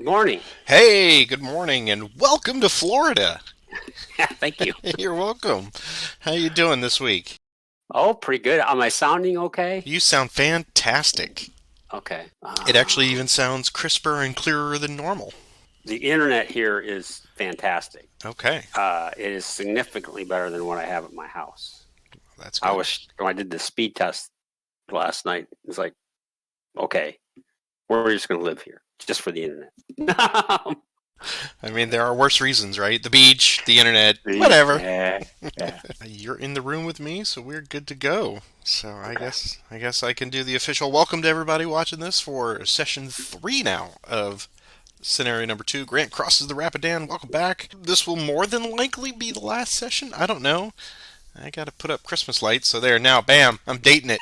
morning. Hey, good morning and welcome to Florida. Thank you. You're welcome. How you doing this week? Oh, pretty good. Am I sounding okay? You sound fantastic. Okay. It actually even sounds crisper and clearer than normal. The internet here is fantastic. Okay, It is significantly better than what I have at my house. that's good. When I did the speed test last night, it's like, okay, we're just going to live here just for the internet. I mean, there are worse reasons, right? The beach, the internet, whatever. Yeah, yeah. You're in the room with me, so we're good to go. So I Okay. guess I can do the official welcome to everybody watching this for session 3 now of scenario number 2. Grant crosses the Rapidan. Welcome back. This will more than likely be the last session. I don't know. I gotta put up Christmas lights, so there now, bam, I'm dating it.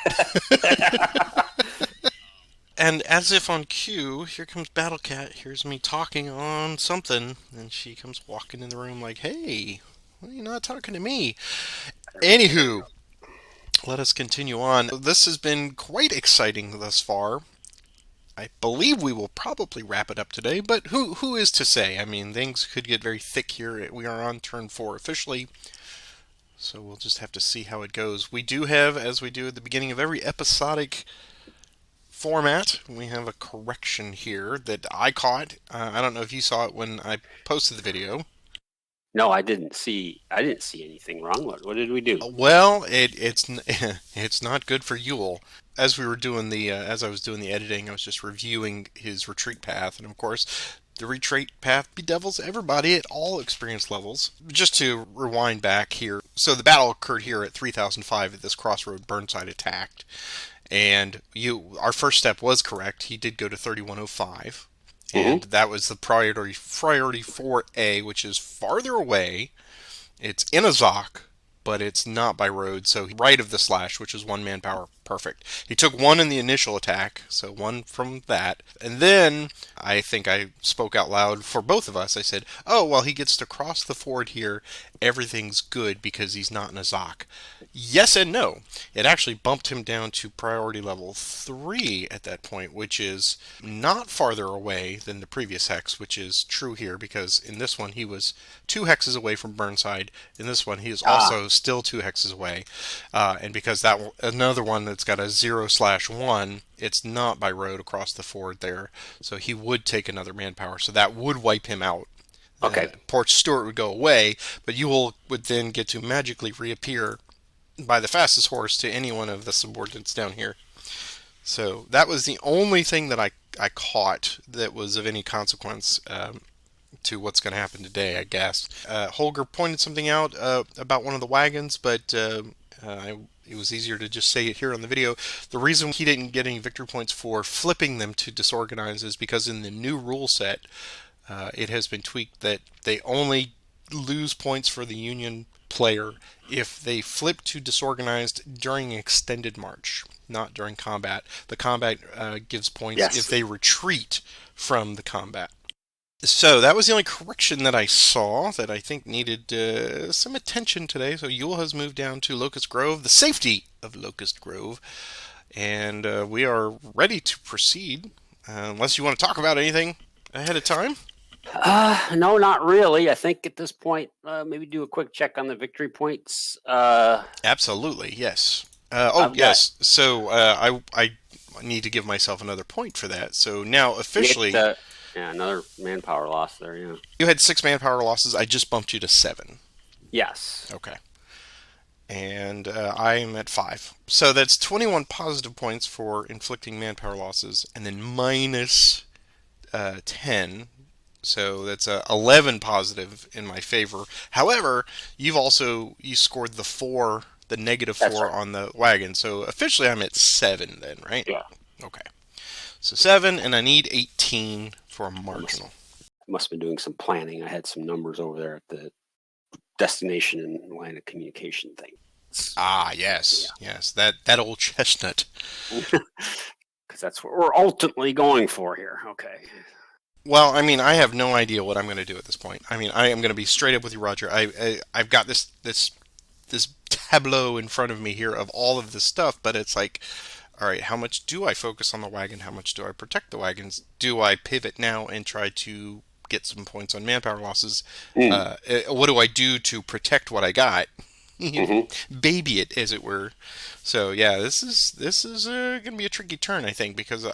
And as if on cue, here comes Battle Cat, hears me talking on something, and she comes walking in the room like, hey, why are you not talking to me? Anywho, let us continue on. This has been quite exciting thus far. I believe we will probably wrap it up today, but who is to say? I mean, things could get very thick here. We are on turn 4 officially, so we'll just have to see how it goes. We do have, as we do at the beginning of every episodic format, we have a correction here that I caught. I don't know if you saw it when I posted the video. No, I didn't see anything wrong. What did we do? Well, it's it's not good for Yule. As we were doing as I was doing the editing, I was just reviewing his retreat path, and of course, the retreat path bedevils everybody at all experience levels. Just to rewind back here, so the battle occurred here at 3005 at this crossroad. Burnside attacked, and our first step was correct. He did go to 3105. And that was the priority 4A, which is farther away. It's in a Zoc, but it's not by road, so right of the slash, which is 1 manpower, perfect. He took 1 in the initial attack, so 1 from that. And then, I think I spoke out loud for both of us. I said, oh, well, he gets to cross the ford here. Everything's good because he's not in a Zoc. Yes and no. It actually bumped him down to priority level 3 at that point, which is not farther away than the previous hex, which is true here because in this one he was 2 hexes away from Burnside. In this one he is also still 2 hexes away. And because another one that's got a 0/1, it's not by road across the ford there. So he would take another manpower. So that would wipe him out. Okay. Port Stewart would go away, but you would then get to magically reappear by the fastest horse to any one of the subordinates down here. So that was the only thing that I caught that was of any consequence to what's going to happen today, I guess. Holger pointed something out about one of the wagons, but it was easier to just say it here on the video. The reason he didn't get any victory points for flipping them to disorganize is because in the new rule set, it has been tweaked that they only lose points for the Union player if they flip to disorganized during extended march, not during combat. The combat gives points if they retreat from the combat. So that was the only correction that I saw that I think needed some attention today. So Yule has moved down to Locust Grove, the safety of Locust Grove, and we are ready to proceed. Unless you want to talk about anything ahead of time. No, not really. I think at this point, maybe do a quick check on the victory points. Absolutely, yes. Yes. So I need to give myself another point for that. So now officially, another manpower loss there. Yeah. You had 6 manpower losses. I just bumped you to 7. Yes. Okay. And I am at 5. So that's 21 positive points for inflicting manpower losses, and then minus 10. So that's 11 positive in my favor. However, you scored the negative 4 on the wagon. So officially I'm at 7 then, right? Yeah. Okay. So 7, and I need 18 for a marginal. I must have been doing some planning. I had some numbers over there at the destination and line of communication thing. Ah, yes. Yeah. Yes, that old chestnut. Because that's what we're ultimately going for here. Okay. Well, I mean, I have no idea what I'm going to do at this point. I mean, I am going to be straight up with you, Roger. I've got this tableau in front of me here of all of this stuff, but it's like all right, how much do I focus on the wagon? How much do I protect the wagons? Do I pivot now and try to get some points on manpower losses? Mm. What do I do to protect what I got? Hmm. Baby it, as it were. So yeah, this is gonna be a tricky turn, I think, because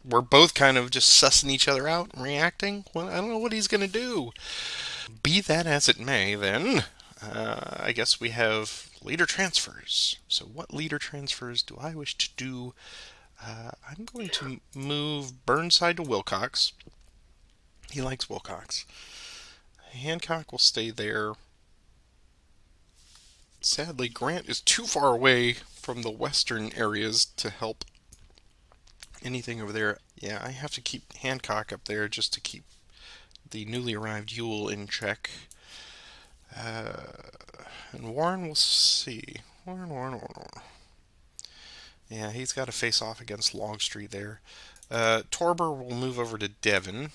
we're both kind of just sussing each other out and reacting. Well, I don't know what he's gonna do. Be that as it may, then I guess we have leader transfers. So what leader transfers do I wish to do? I'm going to move Burnside to Wilcox. He likes Wilcox. Hancock will stay there. Sadly, Grant is too far away from the western areas to help anything over there. Yeah, I have to keep Hancock up there just to keep the newly arrived Yule in check. And Warren, we'll see. Warren. Yeah, he's got to face off against Longstreet there. Torber will move over to Devon.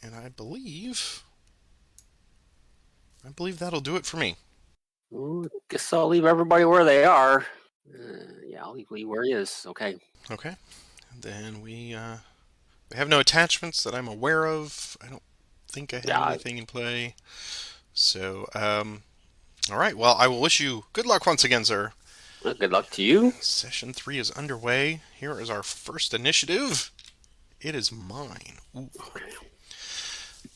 And I believe that'll do it for me. Ooh, guess I'll leave everybody where they are. Yeah, I'll leave Lee where he is. Okay. Okay. And then we have no attachments that I'm aware of. I don't think I have Yeah. anything in play. So, all right. Well, I will wish you good luck once again, sir. Well, good luck to you. Session 3 is underway. Here is our first initiative. It is mine. Ooh. Okay.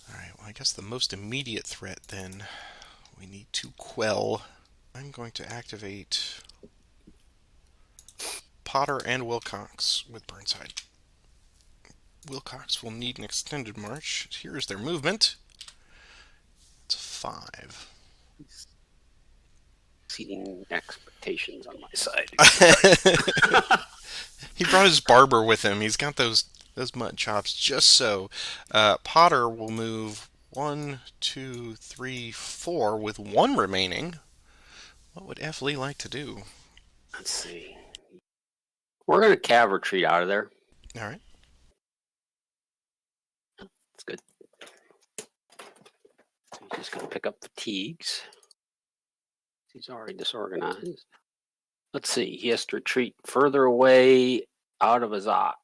All right. Well, I guess the most immediate threat then we need to quell. I'm going to activate Potter and Wilcox with Burnside. Wilcox will need an extended march. Here is their movement. It's 5. Exceeding expectations on my side. He brought his barber with him. He's got those mutton chops just so. Potter will move 1, 2, 3, 4 with 1 remaining. What would F. Lee like to do? Let's see. We're going to cav retreat out of there. All right. That's good. So he's just going to pick up fatigues. He's already disorganized. Let's see. He has to retreat further away out of Azak.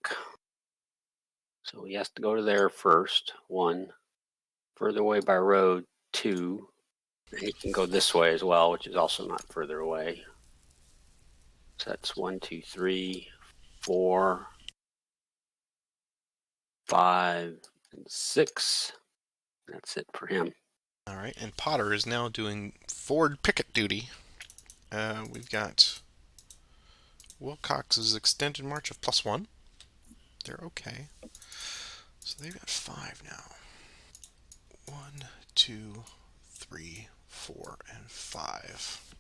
So he has to go to there first. 1. Further away by road. 2. And he can go this way as well, which is also not further away. So that's 1, 2, 3, 4, 5, and 6. That's it for him. All right. And Potter is now doing forward picket duty. We've got Wilcox's extended march of +1. They're okay. So they've got 5 now. 1, 2, 3, 4, and 5.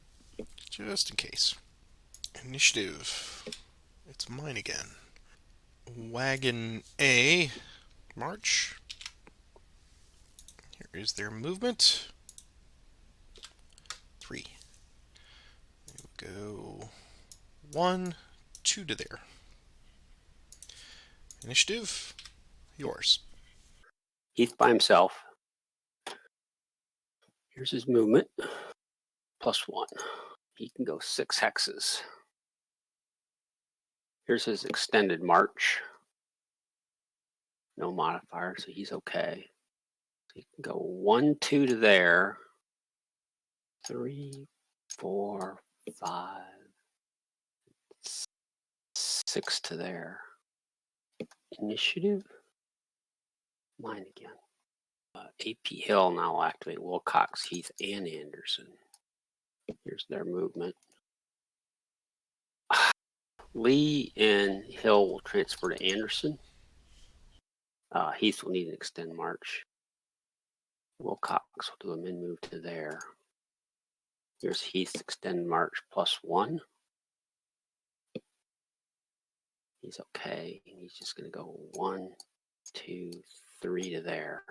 Just in case. Initiative. It's mine again. Wagon A. March. Here is their movement. 3. They will go 1, 2 to there. Initiative. Yours. Heath by himself. Here's his movement. +1. He can go 6 hexes. Here's his extended march. No modifier, so he's okay. So he can go 1, 2 to there. 3, 4, 5, 6 to there. Initiative. Mine again. AP Hill now will activate Wilcox, Heath, and Anderson. Here's their movement. Lee and Hill will transfer to Anderson. Heath will need an extend march. Wilcox will do a min move to there. Here's Heath's extend march +1. He's okay. He's just going to go 1, 2, 3 to there.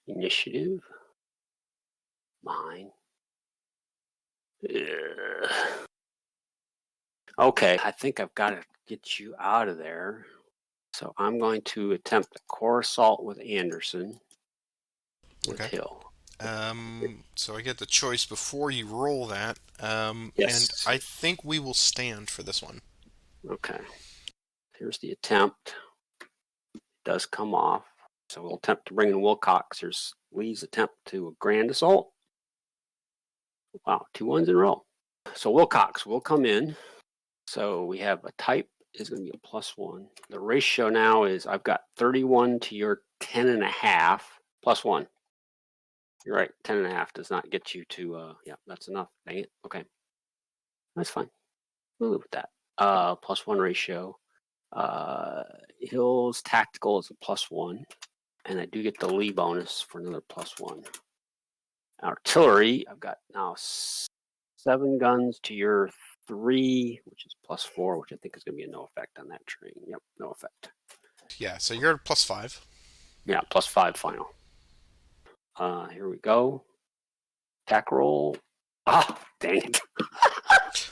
Initiative. Mine. Ugh. Okay, I think I've got to get you out of there. So I'm going to attempt a core assault with Anderson with Okay. Hill. So I get the choice before you roll that. And Yes. I think we will stand for this one. Okay. Here's the attempt. It does come off. So we'll attempt to bring in Wilcox. Here's Lee's attempt to a grand assault. Wow, 2 1s in a row. So Wilcox will come in. So we have a type is going to be a +1. The ratio now is I've got 31 to your 10.5 +1. You're right. 10.5 does not get you to, yeah, that's enough. Dang it. Okay. That's fine. We'll live with that. +1 ratio. Hill's tactical is a +1. And I do get the Lee bonus for another +1. Artillery, I've got now 7 guns to your 3, which is +4, which I think is going to be a no effect on that train. Yep, no effect. Yeah, so you're at +5. Yeah, +5 final. Here we go. Attack roll. Ah, dang it.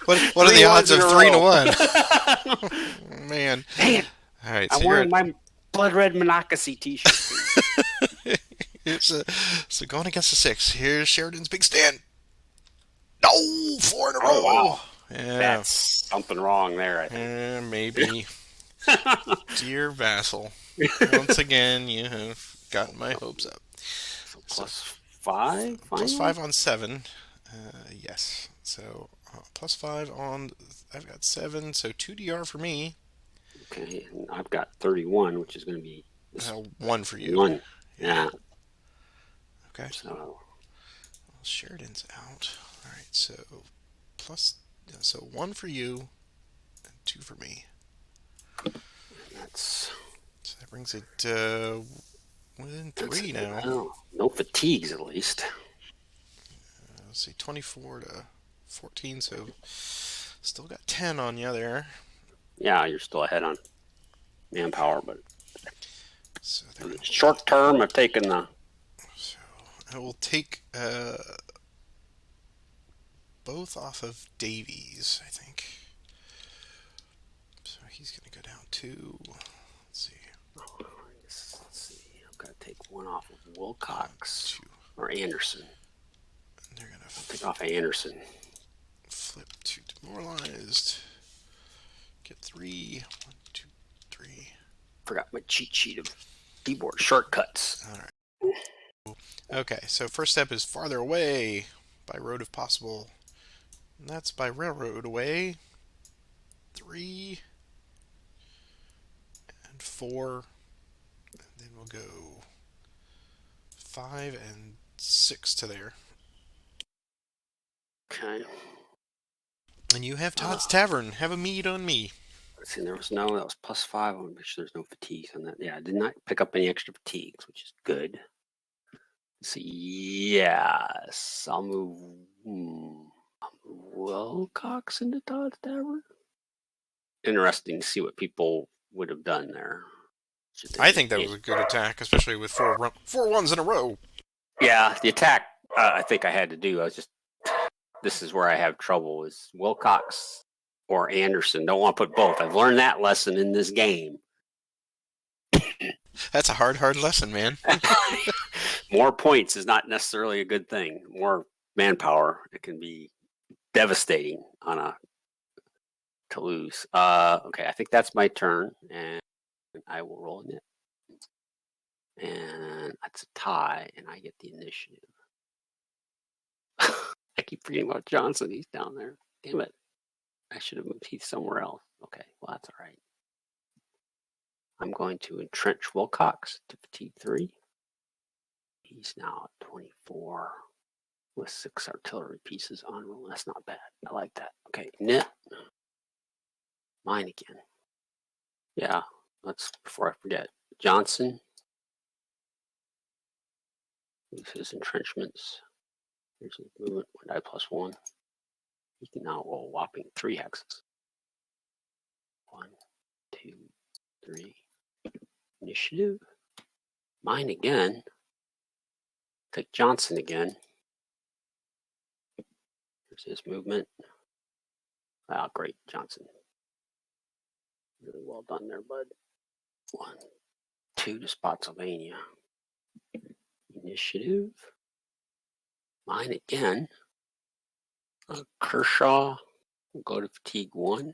What are the odds of 3 to 1? row. Man. Dang it. All right, I'm so you're wearing my blood red Monocacy t-shirt. so going against the 6. Here's Sheridan's big stand. No, 4 in a row. Oh, wow. Yeah. That's something wrong there, I think. Maybe. Dear Vassal, once again, you have gotten my hopes up. So +5 final? +5 on 7. Yes. So +5 on. I've got 7, so 2 DR for me. Okay, and I've got 31, which is going to be 1 for you. 1. Yeah. Okay. So Well, Sheridan's out. All right. So so 1 for you and 2 for me. that's So that brings it within 3 now. well, no fatigues at least. Let's see, 24 to 14. So still got 10 on you there. Yeah, you're still ahead on manpower, but So short term, I've taken the. So I will take both off of Davies, I think. So he's going to go down 2. Let's see. Let's see. I've got to take 1 off of Wilcox 2. or Anderson. And they're going to Take off Anderson. flip to demoralized. Get 3. 1, 2, 3. Forgot my cheat sheet of keyboard shortcuts. All right. Okay, so first step is farther away by road if possible. And that's by railroad away. 3 and 4. And then we'll go 5 and 6 to there. Okay. And you have Todd's Tavern. Have a mead on me. Let's see, that was +5. I want to make sure there's no fatigues on that. Yeah, I did not pick up any extra fatigues, which is good. Let's see, yes, I'll move Wilcox into Todd's Tavern. Interesting to see what people would have done there. I think that was a good attack, especially with 4 1s in a row. Yeah, the attack I think I had to do. This is where I have trouble is Wilcox or Anderson. Don't want to put both. I've learned that lesson in this game. That's a hard lesson, man. More points is not necessarily a good thing. More manpower, it can be devastating to lose. Okay, I think that's my turn, and I will roll in it. And that's a tie, and I get the initiative. I keep forgetting about Johnson. He's down there. Damn it. I should have moved Heath somewhere else. Okay, well, that's all right. I'm going to entrench Wilcox to fatigue 3. He's now at 24 with 6 artillery pieces on roll. That's not bad. I like that. Okay, knit. Mine again. Yeah, let's, before I forget, Johnson. Use his entrenchments. Here's his movement, 1 die +1. He can now roll a whopping 3 hexes. 1, 2, 3. Initiative. Mine again. Take Johnson again. Here's his movement. Wow, great, Johnson. Really well done there, bud. 1, 2 to Spotsylvania. Initiative. Mine again. Kershaw will go to fatigue 1.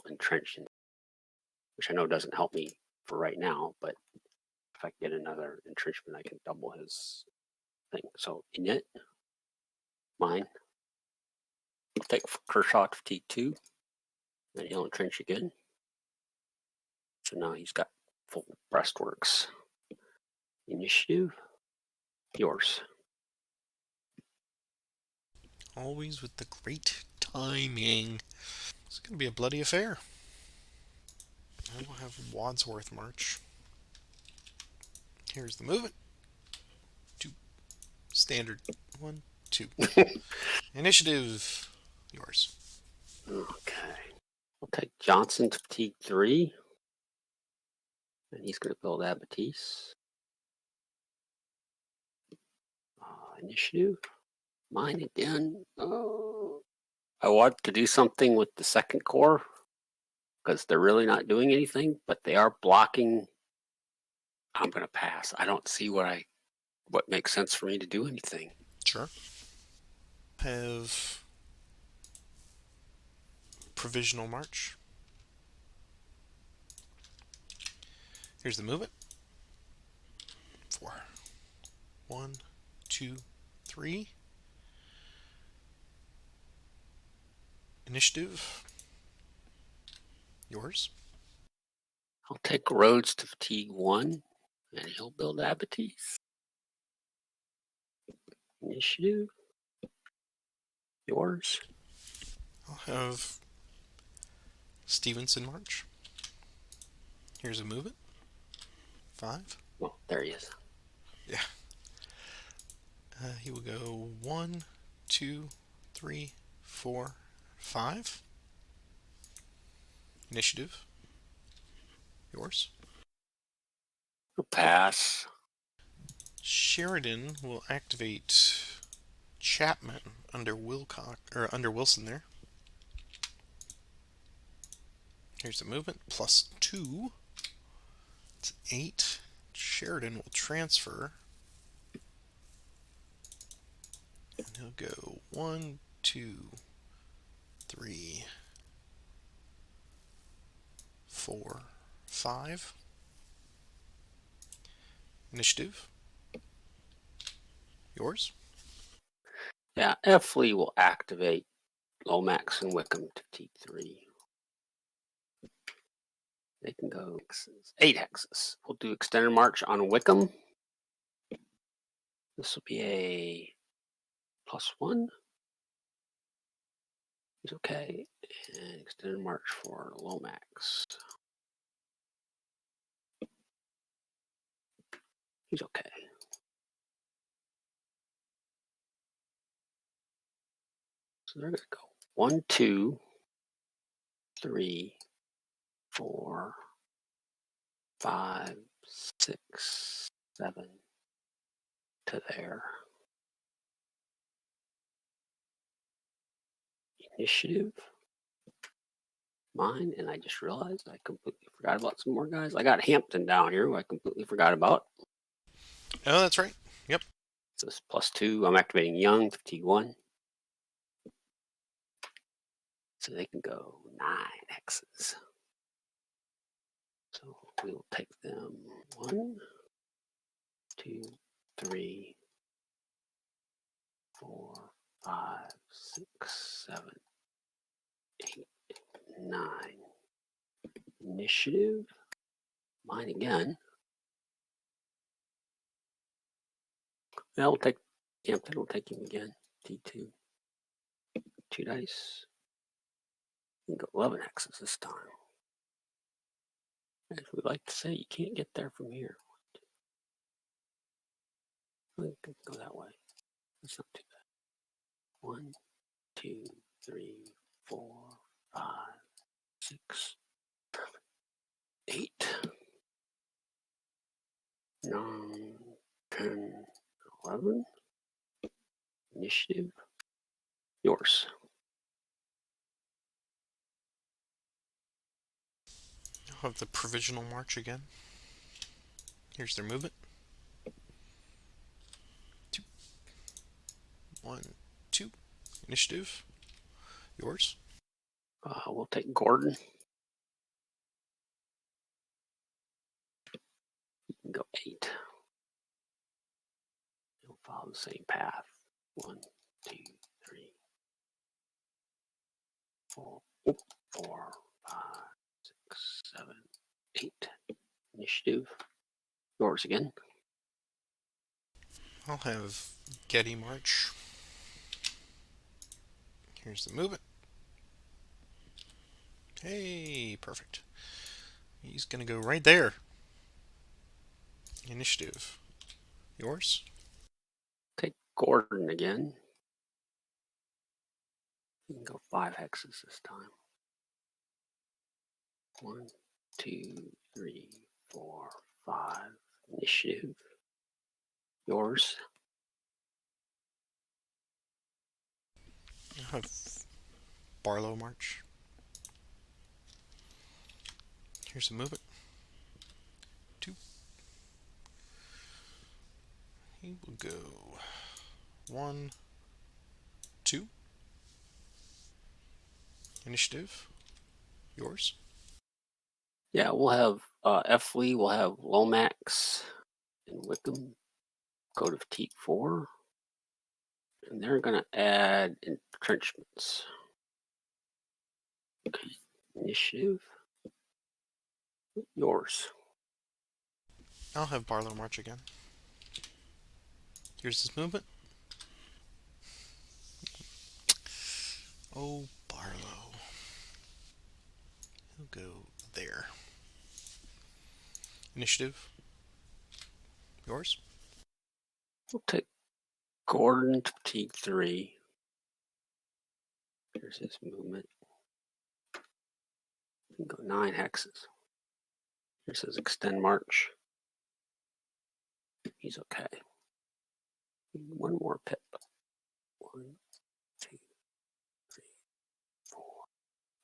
Entrenched, which I know doesn't help me for right now, but if I get another entrenchment, I can double his thing. So init, mine. I'll take Kershaw to fatigue 2, then he'll entrench again. So now he's got full breastworks. Initiative, yours. Always with the great timing. It's going to be a bloody affair. I will have Wadsworth march. Here's the movement. 2. Standard. 1, 2. Initiative. Yours. Okay. I'll take Johnson to fatigue 3. And he's going to build Abattis. Initiative. Mine again. Oh. I want to do something with the second corps because they're really not doing anything, but they are blocking. I'm going to pass. I don't see what makes sense for me to do anything. Sure. Have provisional march. Here's the movement. 4. 1, 2, 3. Initiative. Yours. I'll take Rhodes to fatigue 1, and he'll build Abattis. Initiative. Yours. I'll have Stevenson march. Here's a movement. 5. Oh, there he is. Yeah. He will go 1, 2, 3, 4, 5. Initiative. Yours. I'll pass. Sheridan will activate Chapman under Wilson there. Here's the movement. +2. It's 8. Sheridan will transfer. And he'll go 1, 2, 3, 4, 5. Initiative. Yours. Yeah, F. Lee will activate Lomax and Wickham to T3. They can go 8 hexes. We'll do extended march on Wickham. This will be a +1. He's okay. And extended march for Lomax. He's okay. So they're going to go 1, 2, 3, 4, 5, 6, 7 to there. Initiative. Mine, and I just realized I completely forgot about some more guys. I got Hampton down here, who I completely forgot about. Oh, that's right. Yep. So it's +2. I'm activating Young, fatigue 1. So they can go 9 hexes. So we will take them 1, 2, 3, 4, 5, 6, 7, 8, 9. Initiative. Mine again. That will take Hampton will take him again. T2. 2 dice. You can go 11 hexes this time. As we like to say, you can't get there from here. We can go that way. That's not too bad. 1, 2, 3, 4, 5, 6, 8, 9, 10, 11. Initiative. Yours. I'll have the provisional march again. Here's their movement. 1, 2. Initiative. Yours. We'll take Gordon. Go 8. He'll follow the same path. 1, 2, 3, 4, 4, 5, 6, 7, 8. Initiative. Yours again. I'll have Getty march. Here's the movement. Hey, perfect. He's going to go right there. Initiative. Yours. Take Gordon again. You can go 5 hexes this time. 1, 2, 3, 4, 5. Initiative. Yours. I'll have Barlow march. Here's the movement. 2. He will go 1, 2. Initiative. Yours. Yeah, we'll have F. Lee, we'll have Lomax and Wickham go to fatigue 4. And they're going to add entrenchments. Okay. Initiative. Yours. I'll have Barlow march again. Here's his movement. Oh, Barlow. He'll go there. Initiative. Yours. We'll take Gordon to fatigue 3. Here's his movement. You can go 9 hexes. Here's his extend march. He's okay. One more pip. 1, 2, 3, 4,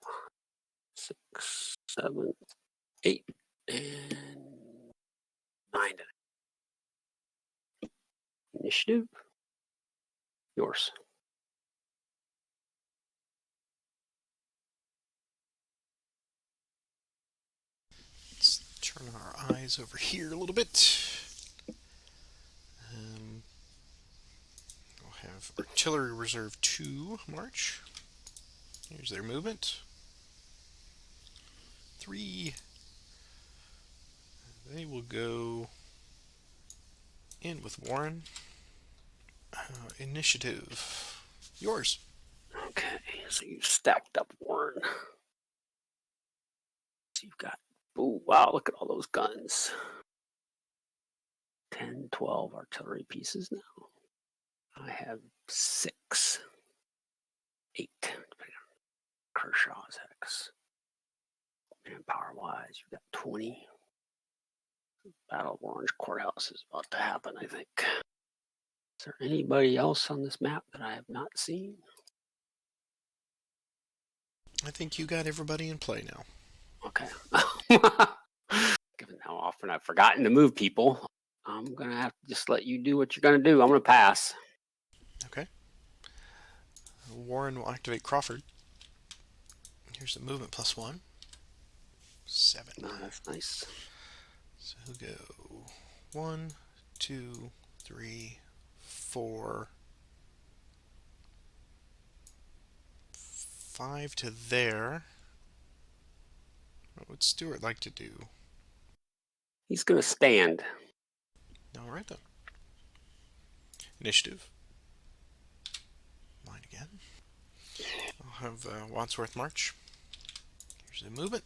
5, 6, 7, 8, and 9. Initiative. Yours. Let's turn our eyes over here a little bit. We'll have Artillery Reserve 2 march. Here's their movement. 3. They will go in with Warren. Initiative. Yours. Okay, so you've stacked up Warren. So you've got, oh wow, look at all those guns. 10, 12 artillery pieces now. I have 6, 8, depending on Kershaw's hex. Manpower wise, you've got 20. Battle of Orange Courthouse is about to happen, I think. Is there anybody else on this map that I have not seen? I think you got everybody in play now. Okay. Given how often I've forgotten to move people, I'm going to have to just let you do what you're going to do. I'm going to pass. Okay. Warren will activate Crawford. Here's the movement +1. 7. Oh, that's nice. So he'll go 1, 2, 3, 4, 5 to there. What would Stuart like to do? He's going to stand. All right then. Initiative. Mine again. I'll have Wadsworth march. Here's the movement.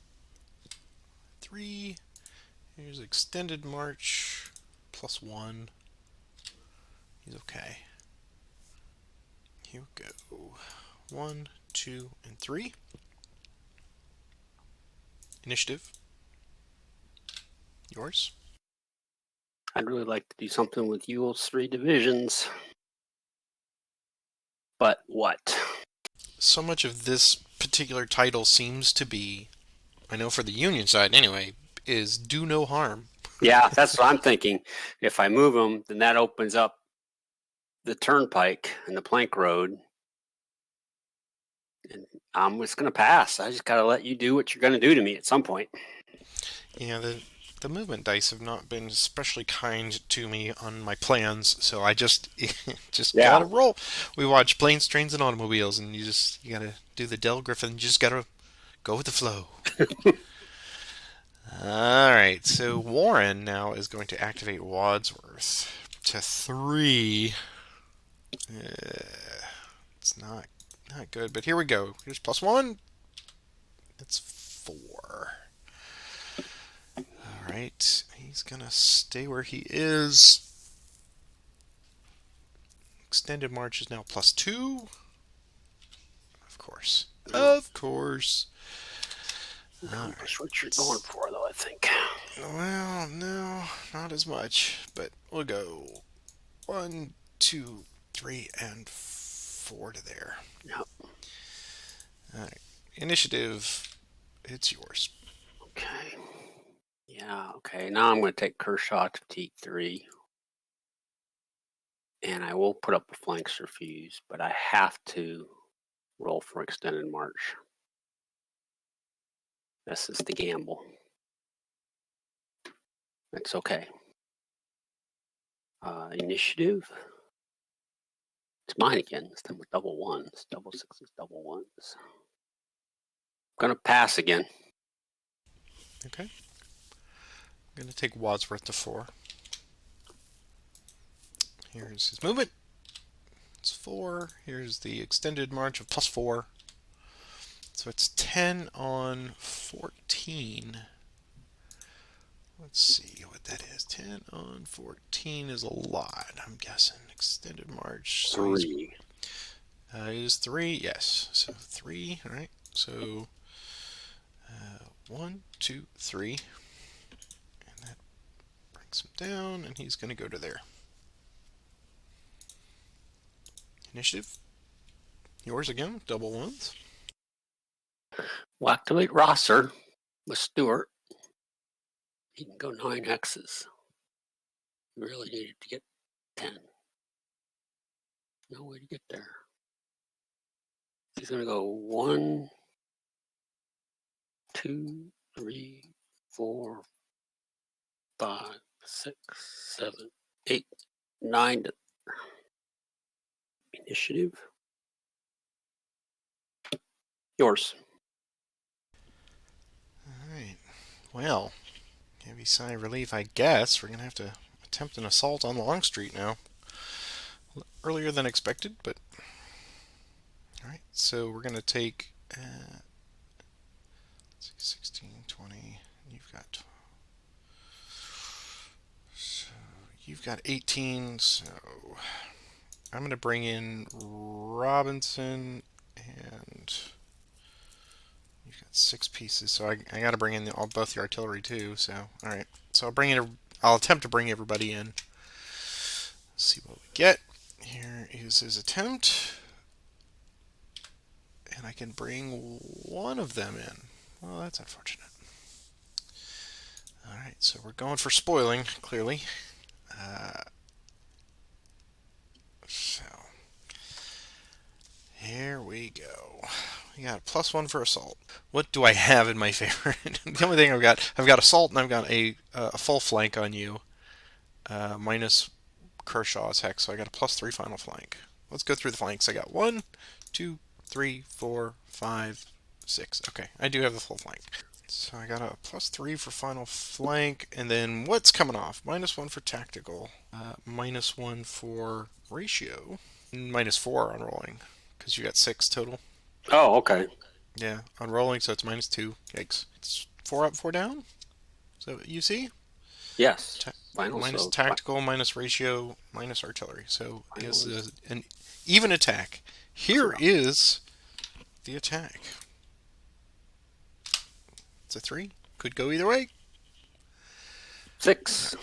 3. Here's extended march. +1. He's okay. Here we go. 1, 2, and 3. Initiative. Yours. I'd really like to do something with Ewell's 3 divisions. But what? So much of this particular title seems to be, I know for the Union side anyway, is do no harm. Yeah, that's what I'm thinking. If I move them, then that opens up the turnpike and the plank road. And I'm just going to pass. I just got to let you do what you're going to do to me at some point. Yeah, the movement dice have not been especially kind to me on my plans, so I just gotta roll. We watch Planes, Trains, and Automobiles, and you gotta do the Del Griffin. You just gotta go with the flow. All right, so Warren now is going to activate Wadsworth to 3. It's not good, but here we go. Here's +1. It's 4. All right, he's gonna stay where he is. Extended March is now +2. Of course. Of course. That's what you're going for, though, I think. Well, no, not as much. But we'll go 1, 2, 3, and 4 to there. Yep. All right. Initiative, it's yours. Okay. Yeah, okay. Now I'm going to take Kershaw to fatigue 3. And I will put up a flankster fuse, but I have to roll for extended march. This is the gamble. That's okay. Initiative. It's mine again. This time with double ones. Double sixes, double ones. I'm going to pass again. Okay. I'm going to take Wadsworth to 4. Here's his movement. It's 4. Here's the extended march of +4. So it's 10 on 14. Let's see what that is. 10 on 14 is a lot, I'm guessing. Extended march. So 3. Is 3? Yes. So 3. All right. So 1, 2, 3. And that brings him down, and he's going to go to there. Initiative. Yours again. Double ones. We'll activate Rosser with Stewart. He can go 9 hexes. We really needed to get 10. No way to get there. He's going to go 1, 2, 3, 4, 5, 6, 7, 8, 9 to initiative. Yours. All right. Well, heavy sigh of relief, I guess. We're going to have to attempt an assault on Longstreet now. Earlier than expected, but... Alright, so we're going to take... 16, 20... You've got 18, so... I'm going to bring in Robinson, and... You've got 6 pieces, so I got to bring in both the artillery too, so... Alright, so I'll attempt to bring everybody in. Let's see what we get. Here is his attempt. And I can bring one of them in. Well, that's unfortunate. Alright, so we're going for spoiling, clearly. So, here we go. We got a +1 for assault. What do I have in my favor? The only thing I've got assault, and I've got a full flank on you. Minus Kershaw's hex, so I got a +3 final flank. Let's go through the flanks. I got 1, 2, 3, 4, 5, 6. Okay, I do have the full flank. So I got a +3 for final flank, and then what's coming off? -1 for tactical, -1 for ratio, -4 on rolling, because you got 6 total. Oh, okay. Yeah, on rolling, so it's -2. Yikes. It's 4 up, 4 down? So you see? Yes. Minus tactical, minus ratio, minus artillery. So it's an even attack. Here is the attack. It's a 3. Could go either way. 6.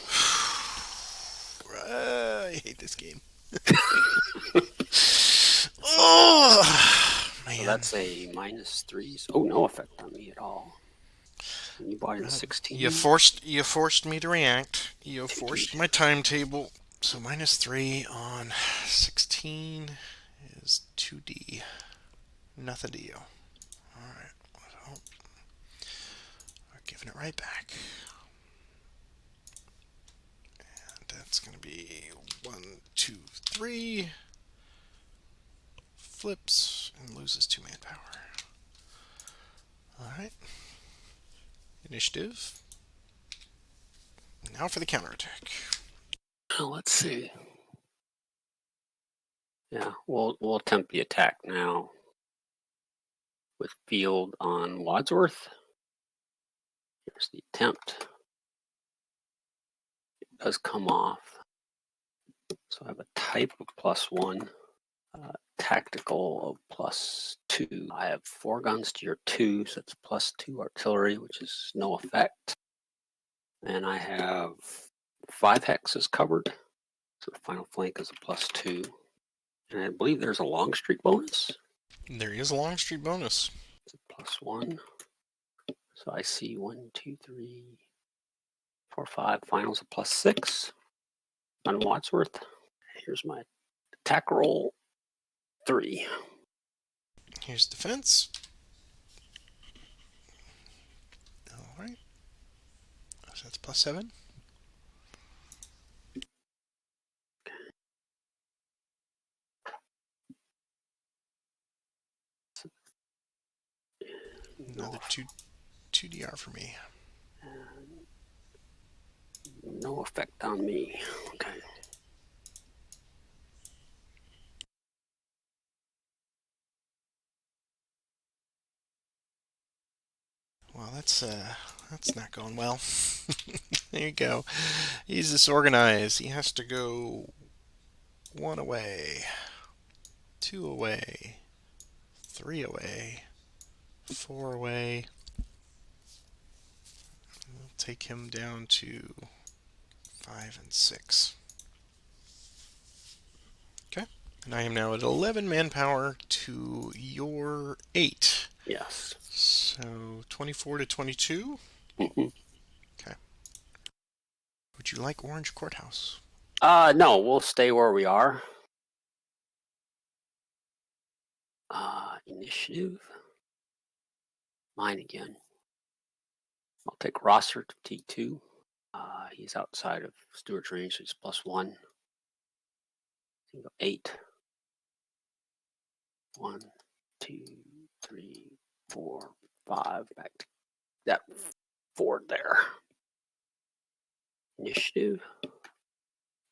I hate this game. Oh, man. So that's a -3. Oh, no effect on me at all. And you bought it at 16. You forced me to react. You forced my timetable. So -3 on 16 is 2D. Nothing to you. Alright. Well, we're giving it right back. And that's going to be 1, 2, 3. Flips and loses 2 manpower. Alright. Initiative. Now for the counterattack. Let's see. Yeah, we'll attempt the attack now with field on Wadsworth. Here's the attempt. It does come off. So I have a type of +1, tactical of +2. I have 4 guns to your 2, so it's +2 artillery, which is no effect. And I have 5 hexes covered. So the final flank is a +2. And I believe there's a long streak bonus. There is a long streak bonus. It's a +1. So I see 1, 2, 3, 4, 5. Finals a +6 on Wadsworth. Here's my attack roll. 3. Here's defense. Alright. So that's +7. Another 2DR for me. No effect on me. Okay. Well, that's not going well. There you go. He's disorganized. He has to go 1 away, 2 away, 3 away, 4 away. We'll take him down to 5 and 6. Okay. And I am now at 11 manpower to your 8. Yes. So 24 to 22. Mm-hmm. Okay. Would you like Orange Courthouse? No, we'll stay where we are. Initiative. Mine again. I'll take Rosser to T2. He's outside of Stewart's range, so he's +1. 8. 1, 2, 3, 4, 5. Back to that 4 there. Initiative.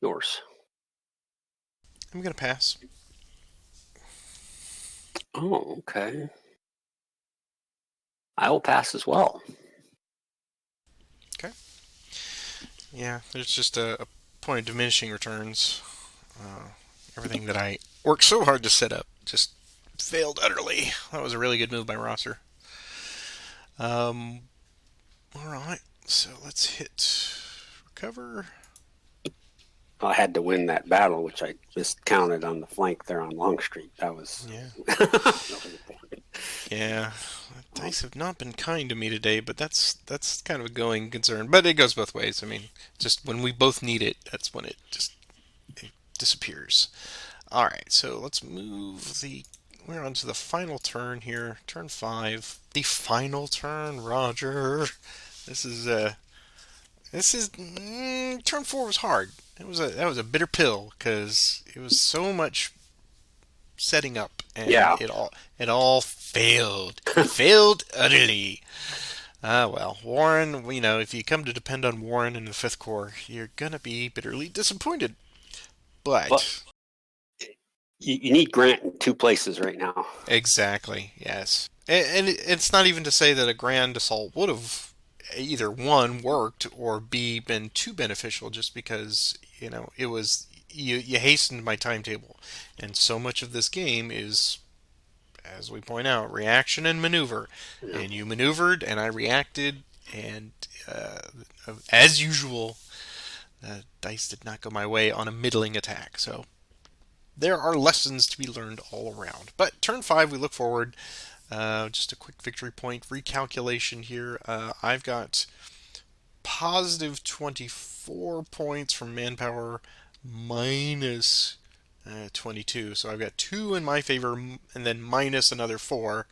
Yours. I'm going to pass. Oh, okay. I will pass as well. Okay. Yeah, there's just a point of diminishing returns. Everything that I worked so hard to set up just failed utterly. That was a really good move by Rosser. Alright, so let's hit recover. I had to win that battle, which I just counted on the flank there on Longstreet. That was... Yeah, dice have not been kind to me today, but that's kind of a going concern. But it goes both ways. I mean, just when we both need it, that's when it disappears. All right, so let's move the... We're on to the final turn here. Turn 5. The final turn, Roger. This is turn 4 was hard. That was a bitter pill because it was so much setting up, and it all failed. Failed utterly. Well, Warren, if you come to depend on Warren in the 5th Corps, you're going to be bitterly disappointed. But you need Grant in 2 places right now. Exactly, yes. And it's not even to say that a grand assault would have either, 1, worked, or B, been too beneficial, just because, it was... You hastened my timetable. And so much of this game is, as we point out, reaction and maneuver. Yeah. And you maneuvered, and I reacted, and as usual, dice did not go my way on a middling attack. So there are lessons to be learned all around. But turn 5, we look forward. Just a quick victory point recalculation here. I've got positive 24 points from manpower, minus 22. So I've got 2 in my favor and then minus another 4.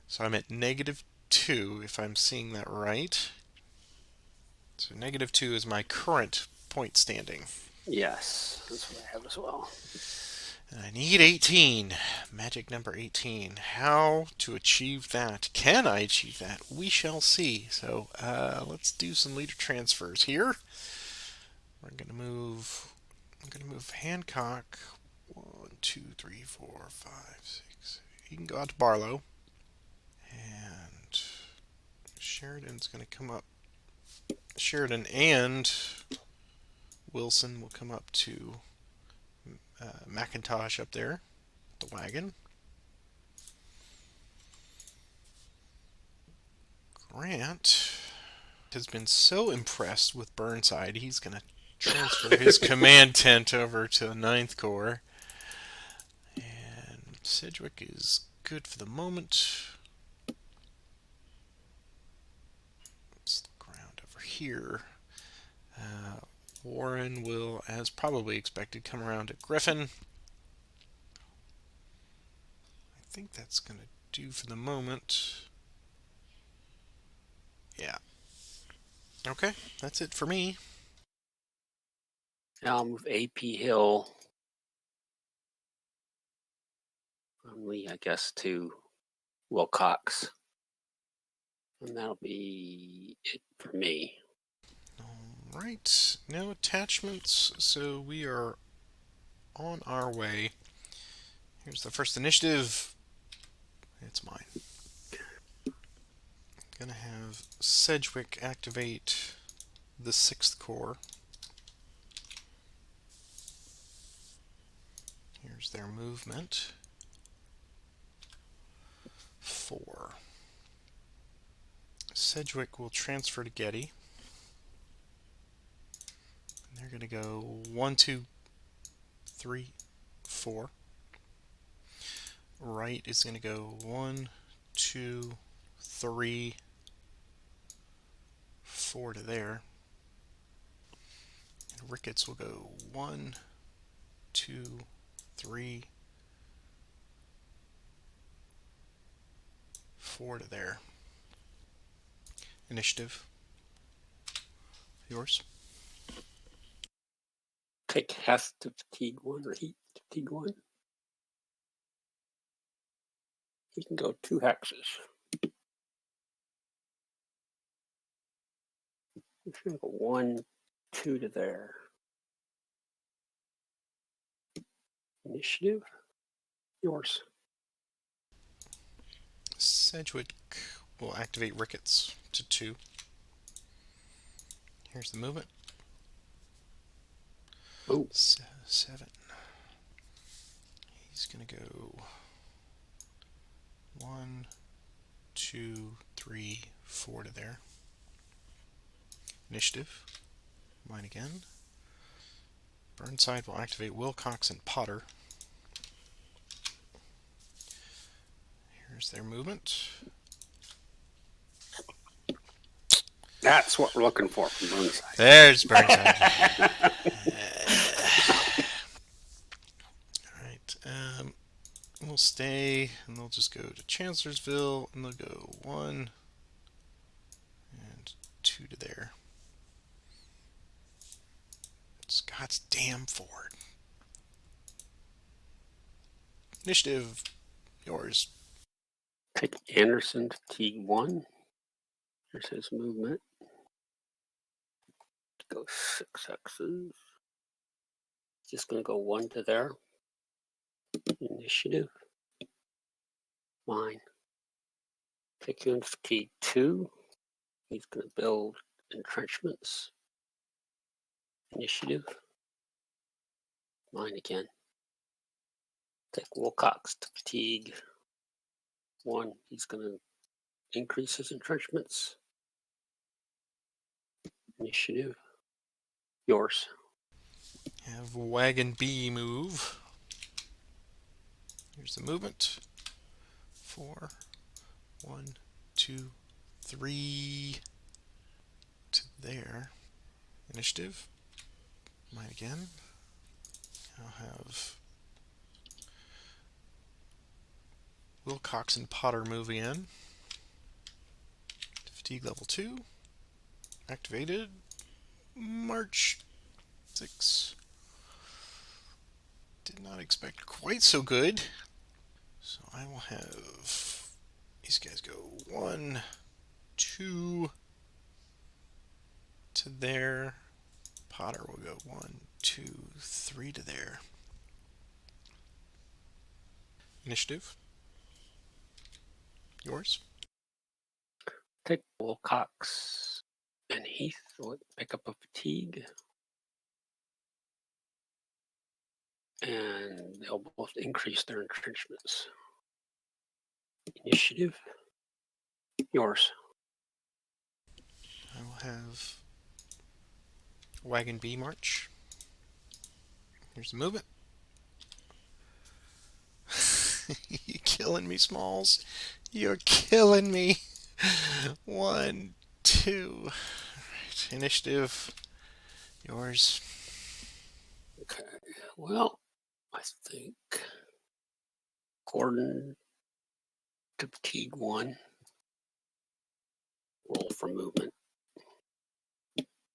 So I'm at negative 2 if I'm seeing that right. So negative 2 is my current point standing. Yes, that's what I have as well. And I need 18. Magic number 18. How to achieve that? Can I achieve that? We shall see. So let's do some leader transfers here. I'm going to move Hancock. 1, 2, 3, 4, 5, 6. He can go out to Barlow. And Sheridan's going to come up. Sheridan and Wilson will come up to McIntosh up there, the wagon. Grant has been so impressed with Burnside, he's going to transfer his command tent over to the 9th Corps. And Sedgwick is good for the moment. Let's look around over here. Warren will, as probably expected, come around to Griffin. I think that's going to do for the moment. Yeah. Okay, that's it for me. Now I'll move AP Hill from Lee, I guess, to Wilcox. And that'll be it for me. All right, no attachments, so we are on our way. Here's the first initiative. It's mine. I'm gonna have Sedgwick activate the 6th Corps. Here's their movement. 4. Sedgwick will transfer to Getty. And they're gonna go 1, 2, 3, 4. Wright is gonna go 1, 2, 3, 4 to there. And Ricketts will go 1, 2, 3, 4 to there. Initiative. Yours. Take Hess to fatigue 1 or Heat to fatigue 1. He can go 2 hexes. He's going to go 1, 2 to there. Initiative. Yours. Sedgwick will activate Ricketts to 2. Here's the movement. Oh. 7. He's going to go 1, 2, 3, 4 to there. Initiative. Mine again. Burnside will activate Wilcox and Potter. Here's their movement. That's what we're looking for from Burnside. There's Burnside. Alright. We'll stay, and they'll just go to Chancellorsville, and they'll go 1 and 2 to there. Scott's damn Ford. Initiative. Yours. Take Anderson to fatigue 1. Here's his movement. Go 6 hexes. Just going to go 1 to there. Initiative. Mine. Take him to fatigue 2. He's going to build entrenchments. Initiative. Mine again. Take Wilcox to fatigue 1. He's going to increase his entrenchments. Initiative. Yours. Have Wagon B move. Here's the movement. 4, 1, 2, 3 to there. Initiative. Mine again. I'll have Wilcox and Potter moving in. Fatigue level 2. Activated. March 6. Did not expect quite so good. So I will have these guys go 1, 2 to there. Potter will go 1, 2, 3 to there. Initiative. Yours. Take Wilcox and Heath. Will pick up a fatigue. And they'll both increase their entrenchments. Initiative. Yours. I will have Wagon B march. Here's the movement. You're killing me, Smalls. You're killing me. 1, 2. Right. Initiative. Yours. Okay. Well, I think Gordon to fatigue 1. Roll for movement.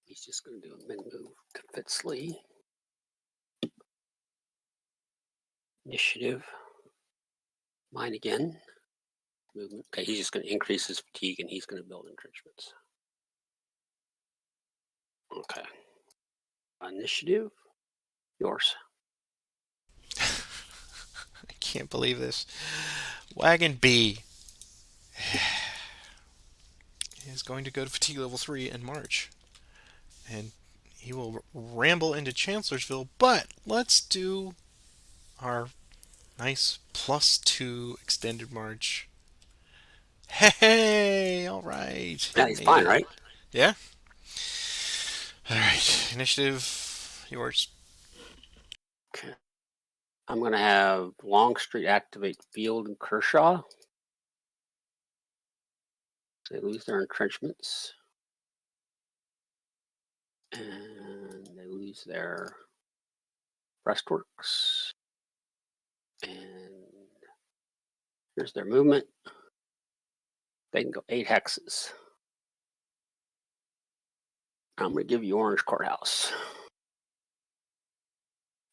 He's just going to do a mid move to Fitzley. Initiative. Mine again. Movement. Okay, he's just going to increase his fatigue and he's going to build entrenchments. Okay. Initiative. Yours. I can't believe this. Wagon B is going to go to fatigue level 3 and march. And he will ramble into Chancellorsville, but let's do our nice +2 extended march. Hey, all right. Yeah, he's fine, right? Yeah. All right. Initiative, yours. Okay. I'm going to have Longstreet activate Field and Kershaw. So they lose their entrenchments. And they lose their breastworks. And here's their movement. They can go 8 hexes. I'm going to give you Orange Courthouse.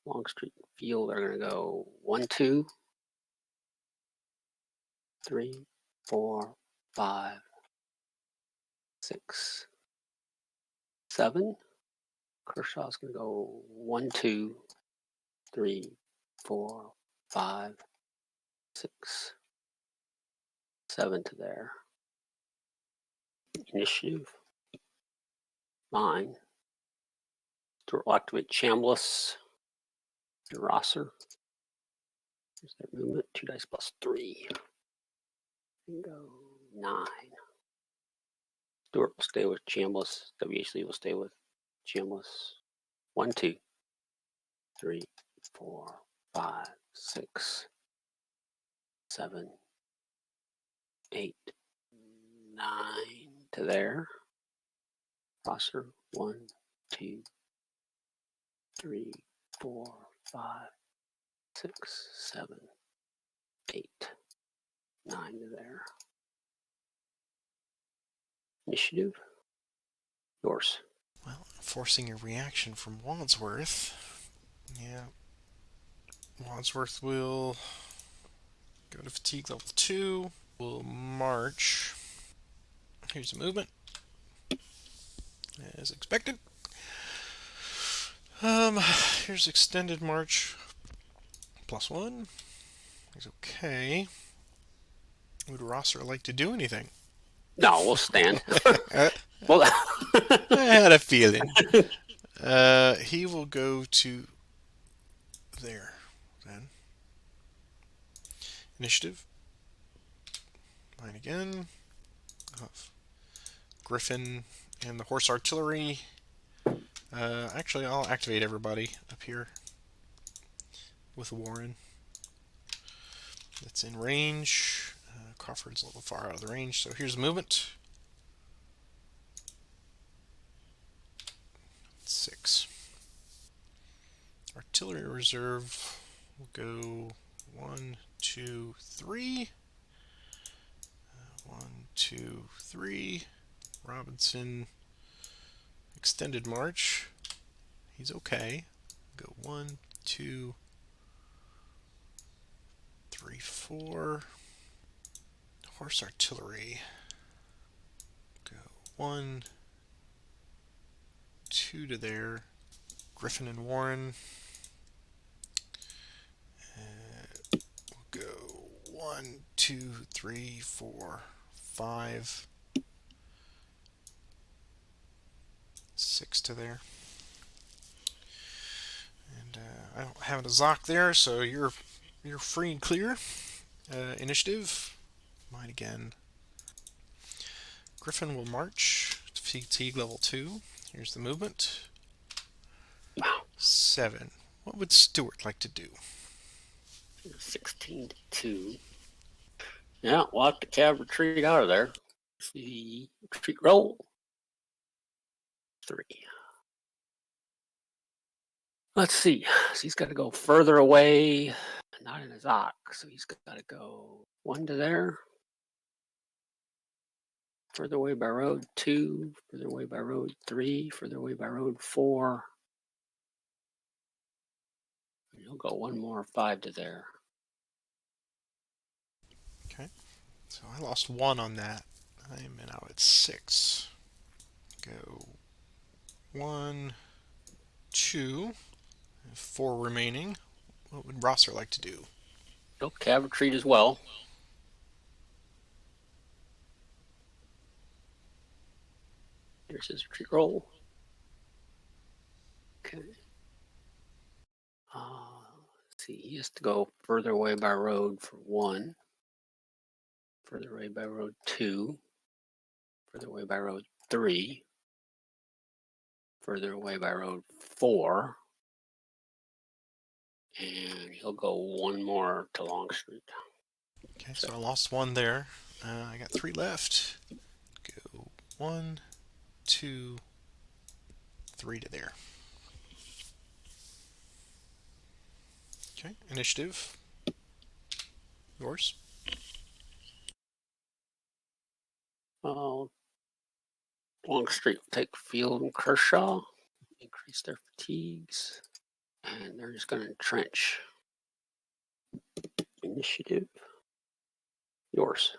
Longstreet Field are going to go 1, 2, 3, 4, 5, 6, 7. Kershaw's going to go 1, 2, 3, 4, 5, 6, 7 to there. Initiative. Mine. Stuart will activate Chambliss and Rosser. Here's their movement. 2 dice plus 3. And go 9. Stuart will stay with Chambliss. WHC will stay with Chambliss. 1, 2, 3, 4, 5, 6, 7, 8, 9 to there. Rosser. 1, 2, 3, 4, 5, 6, 7, 8, 9 to there. Initiative. Yours. Well, forcing a reaction from Wadsworth. Yeah. Wadsworth will go to fatigue level 2. Will march. Here's the movement. As expected. Here's extended march. +1. He's okay. Would Rosser like to do anything? No, we'll stand. Well, I had a feeling. He will go to there then. Initiative. Mine again. Griffin and the horse artillery. Actually, I'll activate everybody up here with Warren. That's in range. Crawford's a little far out of the range, so here's the movement. 6. Artillery reserve will go 1, 2, 3. 1, 2, 3. Robinson, extended march. He's okay. Go 1, 2, 3, 4. Horse artillery. Go 1, 2 to there. Griffin and Warren. We'll go 1, 2, 3, 4, 5, 6 to there. And I don't have a Zoc there, so you're free and clear. Initiative. Mine again. Griffin will march. Fatigue level 2. Here's the movement. 7. What would Stuart like to do? 16 to 2. Yeah, we'll have to cav retreat out of there. See, retreat roll. 3. Let's see. So he's got to go further away, not in his Ock. So he's got to go 1 to there. Further away by road 2. Further away by road 3. Further away by road 4. And he'll go 1 more 5 to there. Okay. So I lost 1 on that. I'm now at 6. Go 1, 2, 4 remaining. What would Rosser like to do? He'll cav retreat as well. Here's his retreat roll. Okay. Let's see. He has to go further away by road for 1. Further away by road 2. Further away by road 3. Further away by road 4. And he'll go 1 more to Longstreet. Okay, so I lost 1 there. I got 3 left. Go 1, 2, 3 to there. Okay, initiative. Yours. Well, Longstreet will take Field and Kershaw, increase their fatigues, and they're just going to entrench. Initiative. Yours.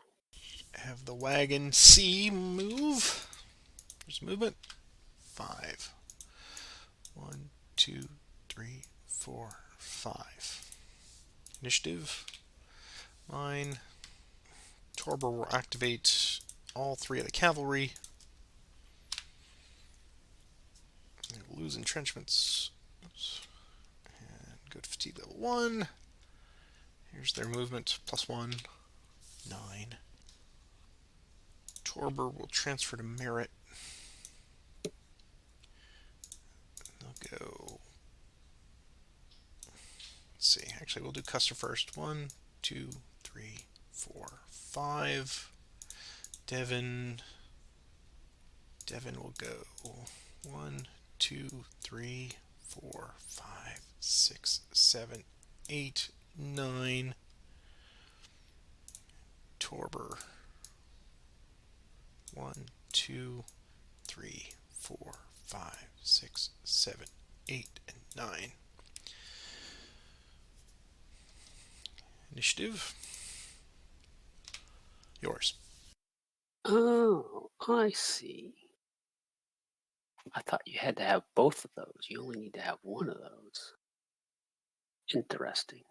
Have the wagon C move. There's movement. 5. 1, 2, 3, 4, 5. Initiative. Mine. Torber will activate all 3 of the cavalry. They will lose entrenchments. Oops. And go to fatigue level 1. Here's their movement. +1. 9. Torber will transfer to Merit. They'll go. Let's see. Actually, we'll do Custer first. 1, 2, 3, 4, 5. Devon will go 1, 2, 3, 4, 5, 6, 7, 8, 9. Torber 1, 2, 3, 4, 5, 6, 7, 8, and 9. Initiative. Yours. Oh, I see. I thought you had to have both of those. You only need to have one of those. Interesting.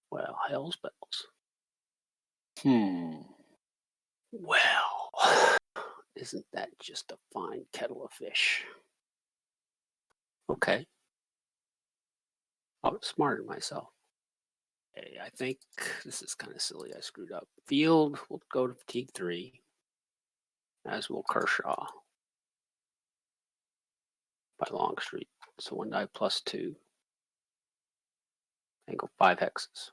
Well, hell's bells. Well, isn't that just a fine kettle of fish? Okay. I outsmarted myself. Okay, I think this is kind of silly. I screwed up. Field will go to fatigue 3, as will Kershaw by Longstreet. So 1 die +2. And go 5 hexes.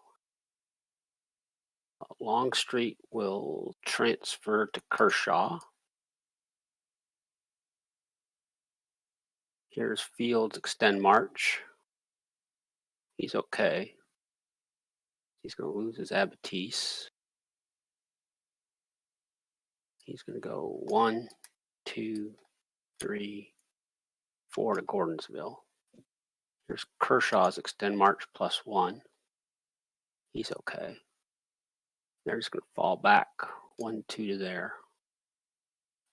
Longstreet will transfer to Kershaw. Here's Field's extend march. He's okay. He's going to lose his Abatisse. He's going to go 1, 2, 3, 4 to Gordonsville. Here's Kershaw's extend march +1. He's okay. They're just going to fall back 1, 2 to there.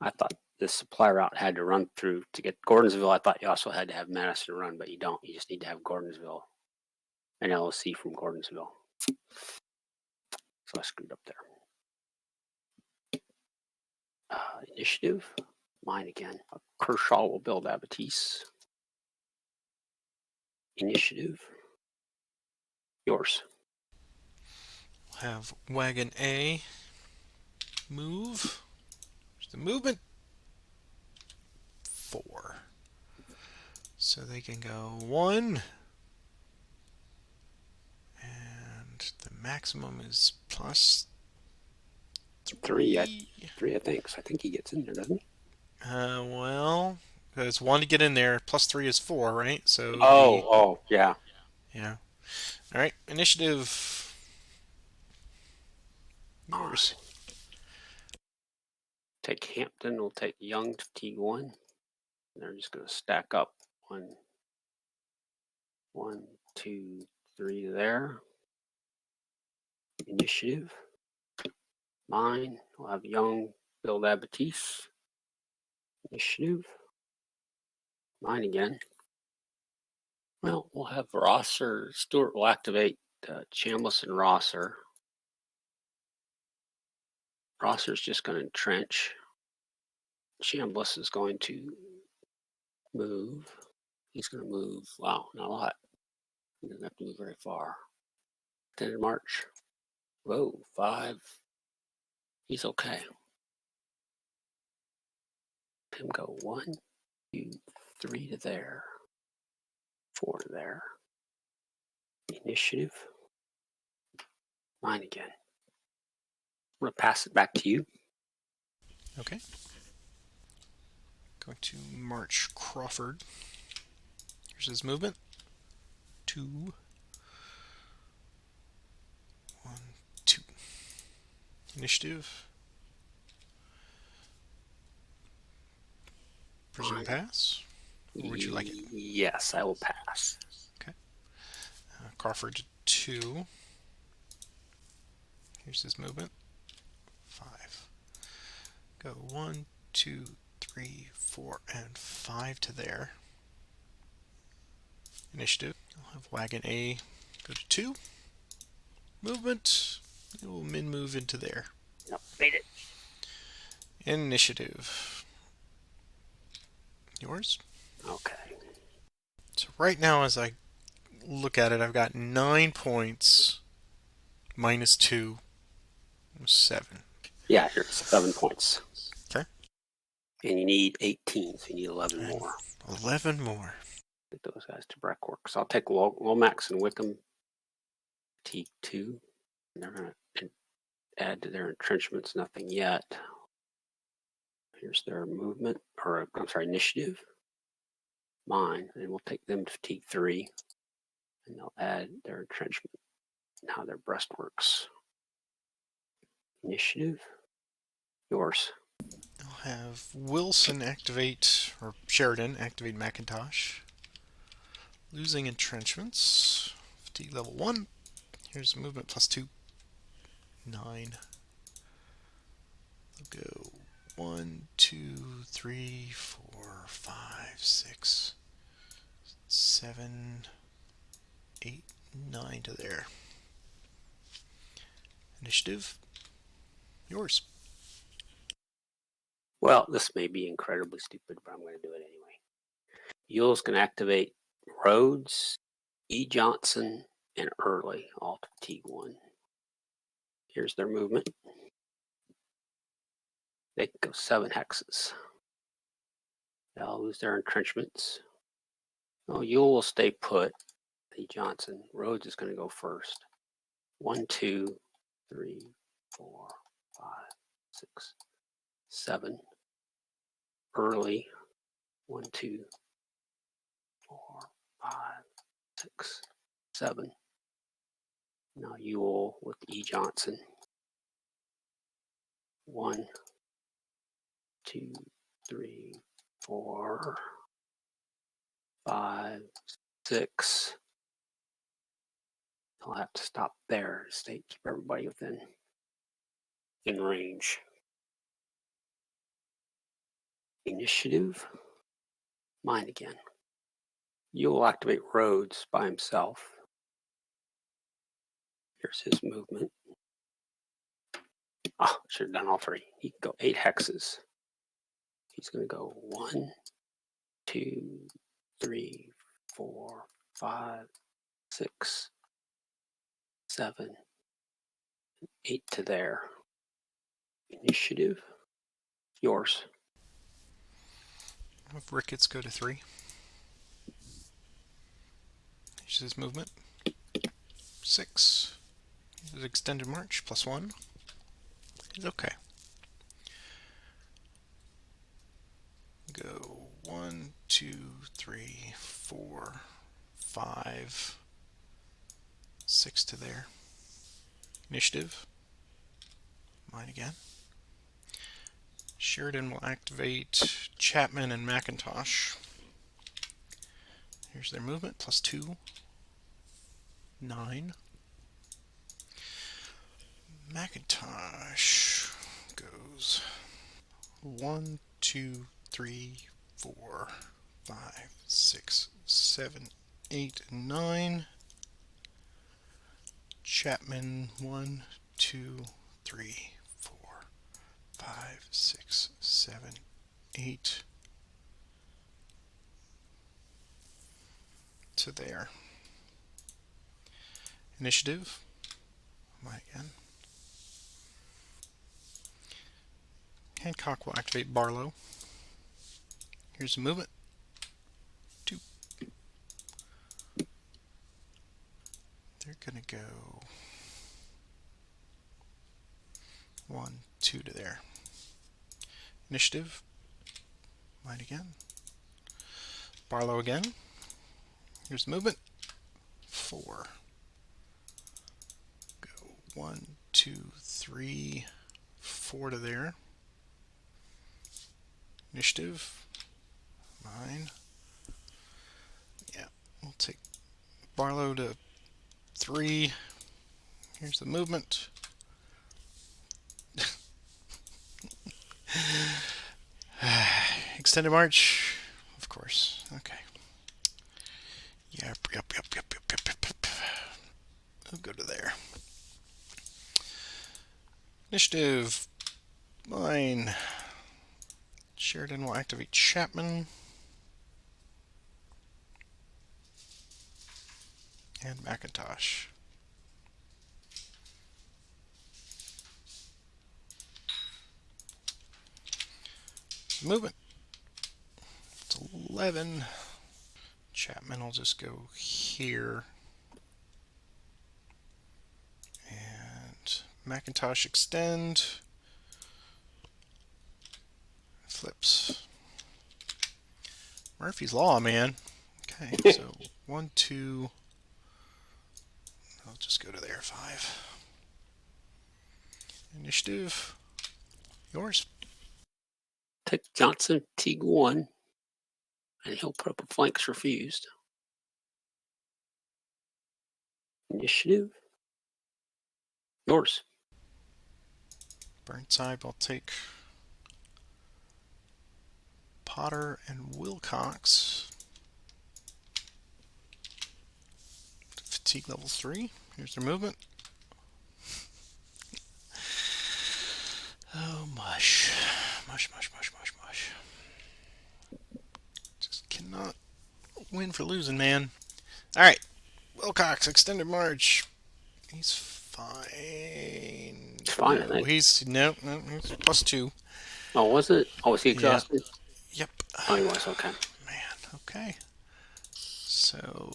I thought this supply route had to run through to get Gordonsville. I thought you also had to have Madison run, but you don't. You just need to have Gordonsville and LOC from Gordonsville. So I screwed up there. Initiative, mine again. Kershaw will build Abatisse. Initiative, yours. We'll have wagon A move. There's the movement. 4. So they can go 1. And the maximum is plus 3, I think. So I think he gets in there, doesn't he? Well, it's 1 to get in there. Plus 3 is 4, right? So yeah. Yeah. All right, initiative. Yours. Take Hampton. We'll take Young to fatigue 1. And they're just going to stack up 1, 2, 3 there. Initiative. Mine. We'll have Young build Abatisse. Initiative. Mine again. Well, we'll have Rosser. Stewart will activate Chambliss and Rosser. Rosser's just going to entrench. Chambliss is going to move. He's going to move. Wow, not a lot. He doesn't have to move very far. Extended march. Whoa, 5. He's okay. Him go 1, 2, 3 to there. 4 to there. Initiative. Mine again. I'm going to pass it back to you. Okay. Going to march Crawford. Here's his movement. 2. 1, 2. Initiative. Presume pass? Or would you like it? Yes, I will pass. Okay. Crawford 2. Here's his movement. 5. Go 1, 2, 3, 4, and 5 to there. Initiative. I'll have wagon A go to 2. Movement. It will min move into there. Yep, made it. Initiative. Yours? Okay. So right now, as I look at it, I've got 9 points. Minus 2. 7. Yeah, here's 7 points. Okay. And you need 18, so you need 11 more. 11 more. Get those guys to Breckwork. So I'll take Lomax and Wickham. T2. And they're going to add to their entrenchments. Nothing yet. Here's their movement, or I'm sorry, initiative. Mine, and we'll take them to fatigue 3. And they'll add their entrenchment. Now their breastworks. Initiative. Yours. I'll have Wilson activate, or Sheridan activate McIntosh. Losing entrenchments. Fatigue level 1. Here's movement plus 2. 9. We'll go 1, 2, 3, 4, 5, 6, 7, 8, 9 to there. Initiative. Yours. Well, this may be incredibly stupid, but I'm going to do it anyway. Yule's going to activate Rhodes, E. Johnson, and Early, all to fatigue 1. Here's their movement. They can go 7 hexes. They'll lose their entrenchments. Oh, Yule will stay put. E. Johnson. Rhodes is going to go first. 1, 2, 3, 4, 5, 6, 7. Early. 1, 2, 4, 5, 6, 7. Now Ewell with E. Johnson. 1, 2, 3, 4, 5, 6. I'll have to stop there to keep everybody in range. Initiative. Mine again. You'll activate Rhodes by himself. Here's his movement. Should have done all 3. He can go 8 hexes. He's going to go 1, 2, 3, 4, 5, 6, 7, 8 to there. Initiative. Yours. Have Ricketts go to 3. Here's his movement. 6. His extended march, +1. He's okay. Go 1, 2, 3, 4, 5, 6 to there. Initiative. Mine again. Sheridan will activate Chapman and McIntosh. Here's their movement, +2. 9. McIntosh goes 1, 2, 3, 4, 5, 6, 7, 8, 9. Chapman 1, 2, 3, 4, 5, 6, 7, 8 to there. Initiative. Mine again. Hancock will activate Barlow. Here's the movement. 2. They're going to go 1, 2 to there. Initiative. Mine again. Barlow again. Here's the movement. 4. Go 1, 2, 3, 4 to there. Initiative. Mine. Yeah, we'll take Barlow to 3. Here's the movement. Extended march, of course. Okay. Yep. I'll go to there. Initiative. Mine. Sheridan will activate Chapman. And McIntosh. Movement. It's 11. Chapman will just go here. And McIntosh extend. Flips. Murphy's Law, man. Okay, so 1, 2. I'll just go to there. 5. Initiative. Yours. Take Johnson, Teague 1, and he'll put up a flanks refused. Initiative. Yours. Burnside will take Potter and Wilcox. Fatigue level 3. Here's their movement. Oh, mush. Mush. Just cannot win for losing, man. Alright. Wilcox, extended march. He's fine. It's fine, I No, think. he's +2. Oh, was it? Oh, was he exhausted? Yep. Oh, he was. Okay. Man, okay. So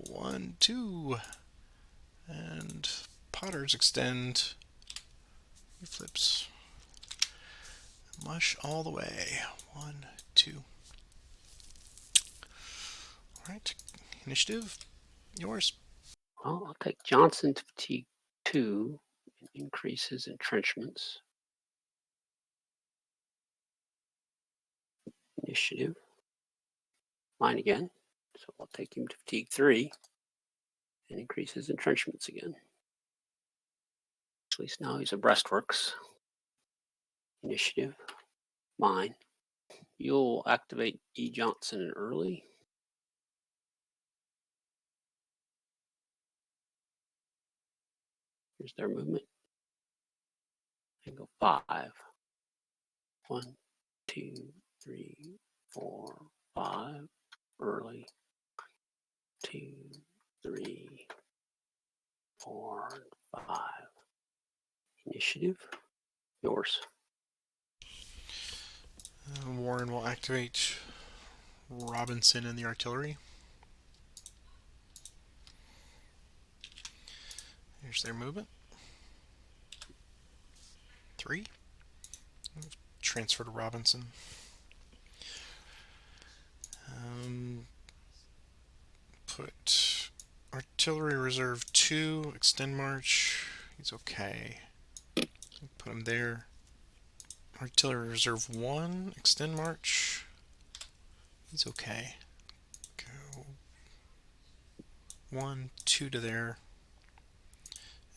1, 2, and Potter's extend. He flips. Mush all the way. 1, 2. All right. Initiative. Yours. Well, I'll take Johnson to fatigue 2 and increase his entrenchments. Initiative. Mine again. So I'll take him to fatigue 3 and increase his entrenchments again. At least now he's a breastworks. Initiative. Mine. You'll activate E. Johnson and early. Here's their movement. And go 5. 1, 2, 3, 4, 5. Early. 2, 3, 4, 5. Initiative. Yours. Warren will activate Robinson and the artillery. Here's their movement. 3. Transfer to Robinson. Put artillery reserve 2, extend march. He's okay. Put him there. Artillery reserve 1, extend march. He's okay. Go 1, 2 to there.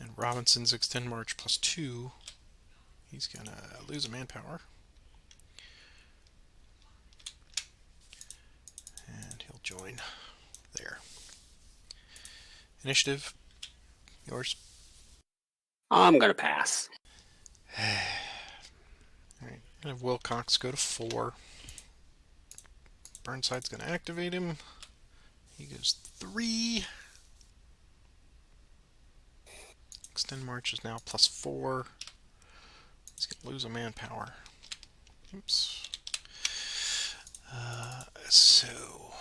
And Robinson's extend march plus 2. He's gonna lose a manpower. And he'll join there. Initiative. Yours. I'm going to pass. Alright, and have Wilcox go to 4. Burnside's going to activate him. He goes 3. Extend march is now plus 4. He's going to lose a manpower. Oops. So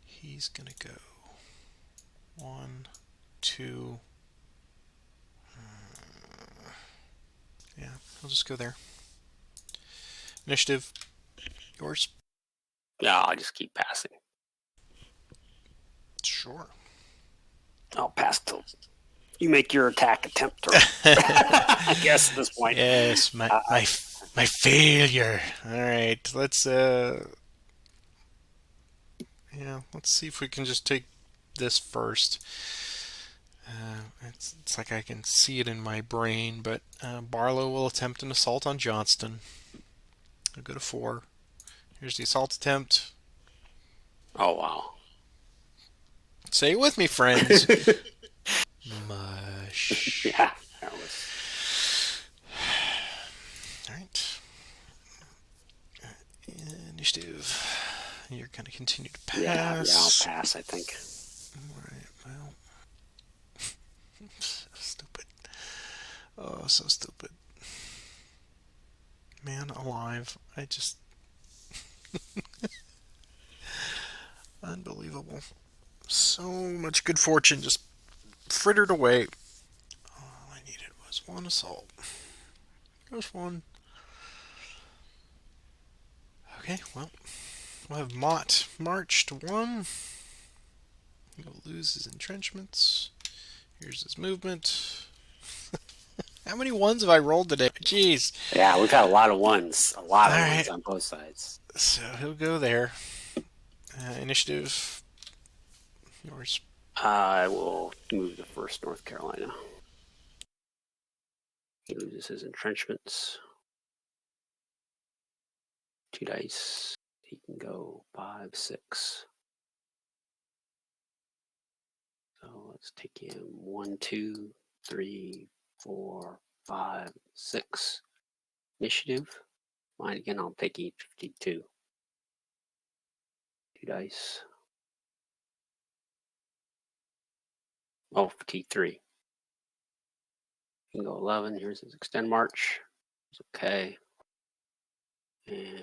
he's going to go 1, 2. Yeah, I'll just go there. Initiative. Yours. Yeah, I'll just keep passing. Sure. I'll pass till you make your attack attempt. Or I guess at this point. Yes, my failure. All right, let's let's see if we can just take this first. It's like I can see it in my brain, but Barlow will attempt an assault on Johnston. I'll go to 4. Here's the assault attempt. Oh, wow. Say it with me, friends. Mush. Yeah, that was. All right. Initiative. You're going to continue to pass. Yeah, I'll pass, I think. All right, well. So stupid. Oh, so stupid. Man alive. I just... Unbelievable. So much good fortune just frittered away. All I needed was 1 assault. Just 1. Okay, well, we'll have Mott march to 1. He'll lose his entrenchments. Here's his movement. How many 1s have I rolled today? Jeez. Yeah, we've had a lot of 1s. A lot of All 1s right. on both sides. So he'll go there. Initiative. Yours. I will move to 1st North Carolina. He loses his entrenchments. 2 dice. He can go 5, 6. So let's take him 1, 2, 3, 4, 5, 6. Initiative. Mine again, I'll take each 52. 2 dice. Oh, fatigue 3. He can go 11. Here's his extend march. It's okay. And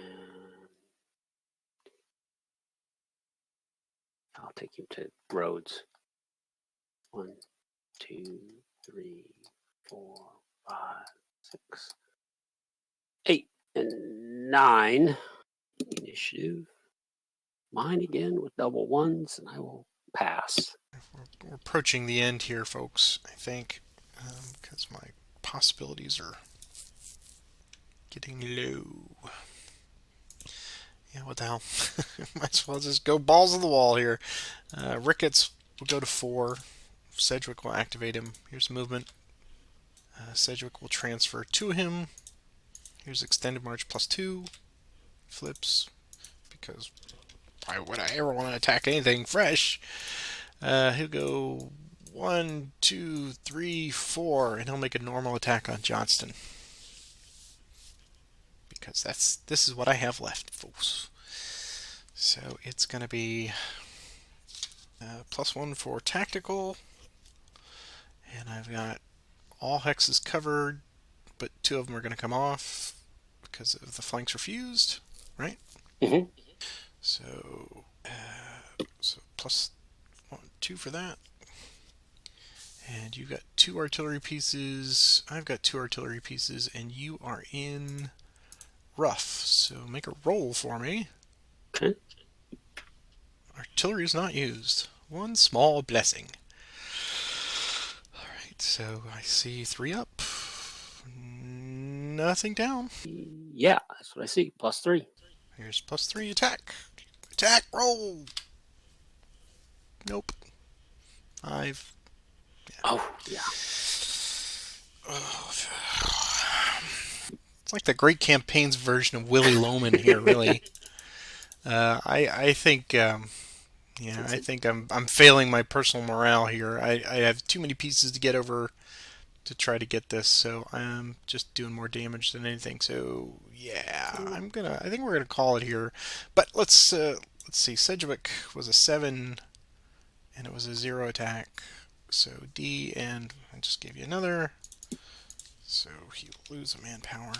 I'll take him to Rhodes. 1, 2, 3, 4, 5, 6, 8, and 9. Initiative. Mine again with double 1s, and I will pass. We're approaching the end here, folks, I think, because my possibilities are getting low. Yeah, what the hell? Might as well just go balls of the wall here. Ricketts will go to 4. Sedgwick will activate him. Here's movement. Sedgwick will transfer to him. Here's extended march +2. Flips, because why would I ever want to attack anything fresh? He'll go 1, 2, 3, 4, and he'll make a normal attack on Johnston. Because this is what I have left, folks. So it's going to be +1 for tactical, and I've got all hexes covered, but 2 of them are going to come off because of the flanks refused, right? Mm-hmm. So +2 for that. And you've got 2 artillery pieces. I've got 2 artillery pieces, and you are in rough. So make a roll for me. Okay. Artillery is not used. One small blessing. Alright, so I see 3 up. Nothing down. Yeah, that's what I see. +3. Here's +3 attack. Attack, roll! Nope. 5. Oh, yeah. It's like the Great Campaigns version of Willy Loman here, really. I think, I think I'm failing my personal morale here. I have too many pieces to get over to try to get this, so I'm just doing more damage than anything. So yeah, I think we're gonna call it here. But let's see. Sedgwick was a 7, and it was a 0 attack. So D, and I just gave you another. So he'll lose a manpower.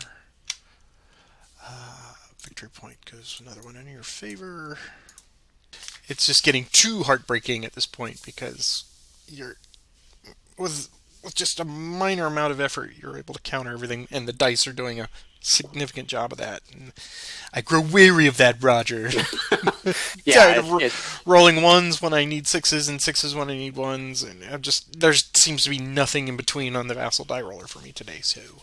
Victory point goes another one in your favor. It's just getting too heartbreaking at this point because you're with just a minor amount of effort, you're able to counter everything, and the dice are doing a significant job of that. And I grow weary of that, Roger. Yeah, Tired of rolling 1s when I need 6s and 6s when I need 1s, and there seems to be nothing in between on the Vassal die roller for me today. So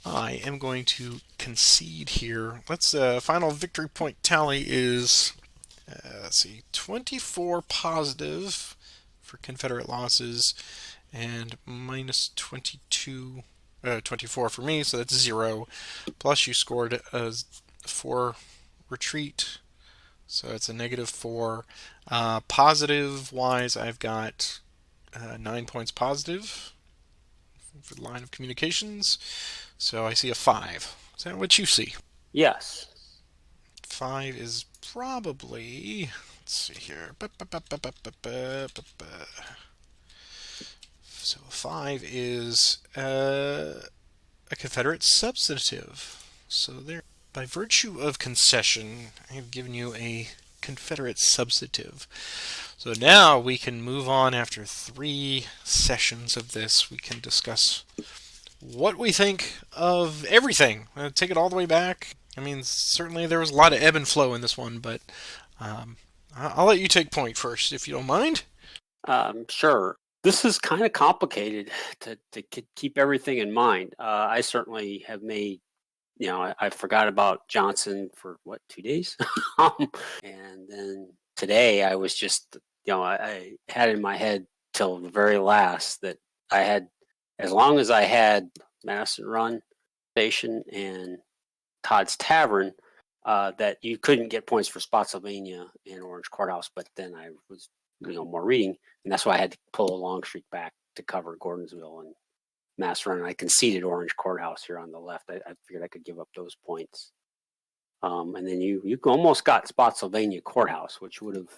I am going to concede here. Let's final victory point tally is let's see, 24 positive for Confederate losses, and minus 24 for me, so that's 0. Plus you scored a 4 retreat, so it's a -4. Positive wise, I've got 9 points positive for the line of communications, so I see a 5. Is that what you see? yes. 5 is probably, let's see here. So 5 is a Confederate substantive. So there, by virtue of concession, I have given you a Confederate substantive. So now we can move on after 3 sessions of this. We can discuss what we think of everything. Take it all the way back. I mean, certainly there was a lot of ebb and flow in this one, but I'll let you take point first, if you don't mind. Sure. This is kind of complicated to keep everything in mind. I certainly have made, I forgot about Johnson for 2 days, and then today I was just, I had in my head till the very last that I had, as long as I had Madison Run Station and Todd's Tavern, that you couldn't get points for Spotsylvania and Orange Courthouse. But then I was, more reading, and that's why I had to pull a long streak back to cover Gordonsville and Mass Run. And I conceded Orange Courthouse here on the left. I figured I could give up those points. And then you almost got Spotsylvania Courthouse, which would have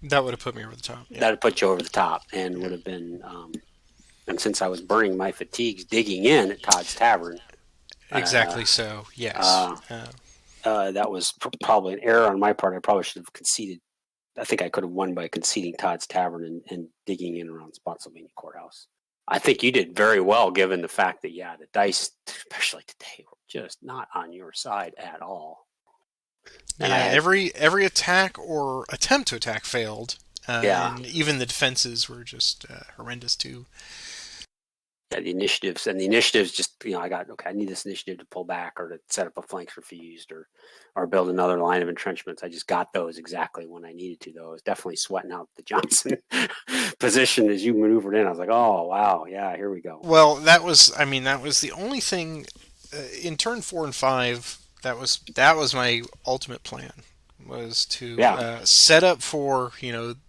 that would have put me over the top. Yeah. That would put you over the top, and would have been. And since I was burning my fatigues digging in at Todd's Tavern. Exactly so, yes. That was probably an error on my part. I probably should have conceded. I think I could have won by conceding Todd's Tavern and digging in around Spotsylvania Courthouse. I think you did very well, given the fact that, the dice, especially today, were just not on your side at all. And every attack or attempt to attack failed. Yeah. And even the defenses were just horrendous too. Yeah, the initiatives just, I need this initiative to pull back or to set up a flanks refused or build another line of entrenchments. I just got those exactly when I needed to, though. I was definitely sweating out the Johnson position as you maneuvered in. I was like, oh, wow, yeah, here we go. Well, that was the only thing in turn 4 and 5. That was my ultimate plan, was to Yeah, set up for,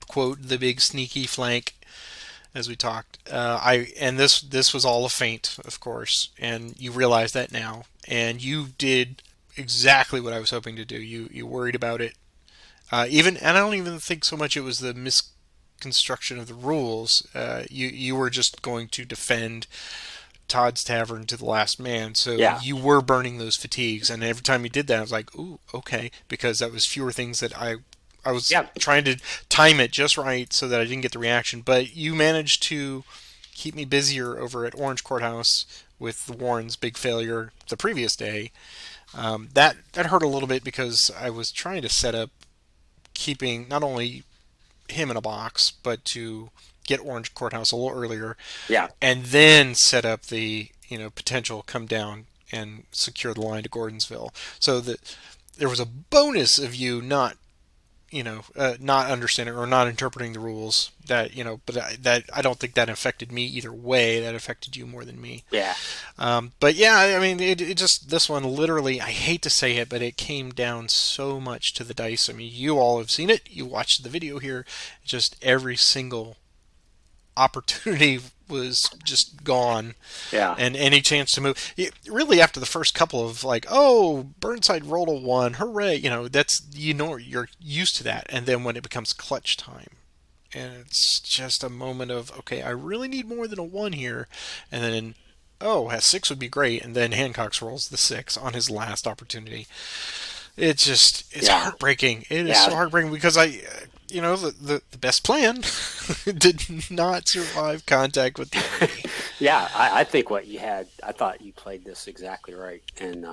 quote, the big sneaky flank, as we talked. This was all a feint, of course, and you realize that now, and you did exactly what I was hoping to do. You worried about it, and I don't even think so much it was the misconstruction of the rules. You were just going to defend Todd's Tavern to the last man, so yeah, you were burning those fatigues, and every time you did that, I was like, "Ooh, okay," because that was fewer things that I was yeah, trying to time it just right so that I didn't get the reaction. But you managed to keep me busier over at Orange Courthouse with the Warrens' big failure the previous day. That hurt a little bit because I was trying to set up keeping not only him in a box, but to get Orange Courthouse a little earlier, yeah, and then set up the potential come down and secure the line to Gordonsville, so that there was a bonus of you not understanding or not interpreting the rules that but that I don't think that affected me either way. That affected you more than me. yeah, But yeah, I mean, it just, this one literally, I hate to say it, but it came down so much to the dice. I mean, you all have seen it. You watched the video here. Just every single opportunity was just gone, yeah, and any chance to move. Really, after the first couple of like, oh, Burnside rolled a 1, hooray! That's you're used to that, and then when it becomes clutch time, and it's just a moment of, okay, I really need more than a 1 here, and then, oh, a 6 would be great, and then Hancock's rolls the 6 on his last opportunity. It's yeah, heartbreaking. It is so yeah, heartbreaking because the best plan did not survive contact with the enemy. yeah. I think what you had, I thought you played this exactly right. And,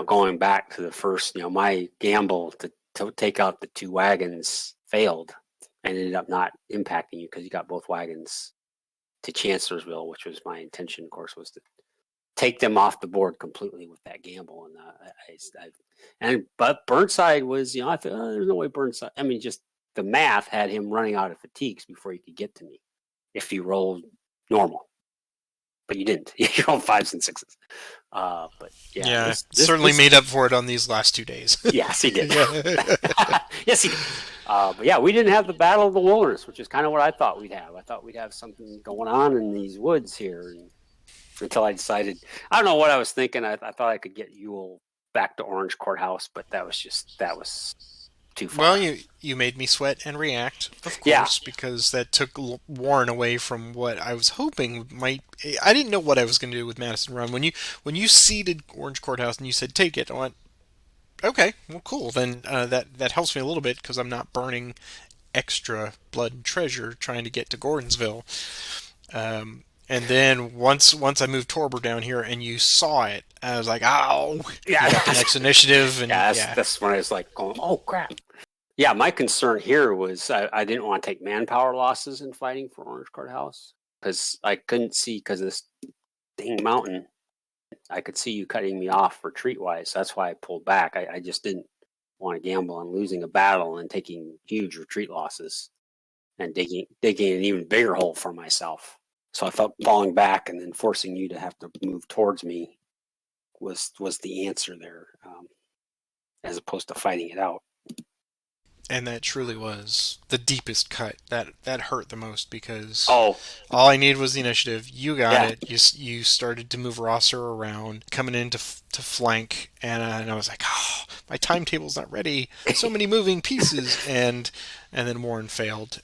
going back to the first, my gamble to take out the 2 wagons failed and ended up not impacting you because you got both wagons to Chancellorsville, which was my intention, of course, was to take them off the board completely with that gamble. And but Burnside was, I thought, oh, there's no way Burnside. I mean, just the math had him running out of fatigues before he could get to me if you rolled normal, but you didn't. You rolled 5s and 6s. But yeah, Yeah, certainly this made up for it on these last 2 days. yes, he did. Yeah. Yes, he did. But yeah, we didn't have the Battle of the Wilderness, which is kind of what I thought we'd have. I thought we'd have something going on in these woods here, until I decided, I don't know what I was thinking. I thought I could get Ewell back to Orange Courthouse, but that was too Well, far. you made me sweat and react, of Yeah, course, because that took Warren away from what I was hoping might. I didn't know what I was going to do with Madison Run when you seeded Orange Courthouse and you said take it. I went, okay, well, cool. Then that helps me a little bit because I'm not burning extra blood and treasure trying to get to Gordonsville. And then once I moved Torber down here and you saw it, I was like, "Ow!" yeah, You got the next initiative, and yeah. yeah, That's when I was like going, oh crap. Yeah, my concern here was I didn't want to take manpower losses in fighting for Orange Courthouse because I couldn't see because of this dang mountain. I could see you cutting me off retreat wise. That's why I pulled back. I just didn't want to gamble on losing a battle and taking huge retreat losses and digging an even bigger hole for myself. So I felt falling back and then forcing you to have to move towards me was the answer there, as opposed to fighting it out. and that truly was the deepest cut. That hurt the most because Oh all I needed was the initiative. You got yeah, it. You started to move Rosser around, coming in to flank, and I was like, oh, my timetable's not ready. So many moving pieces, and then Warren failed.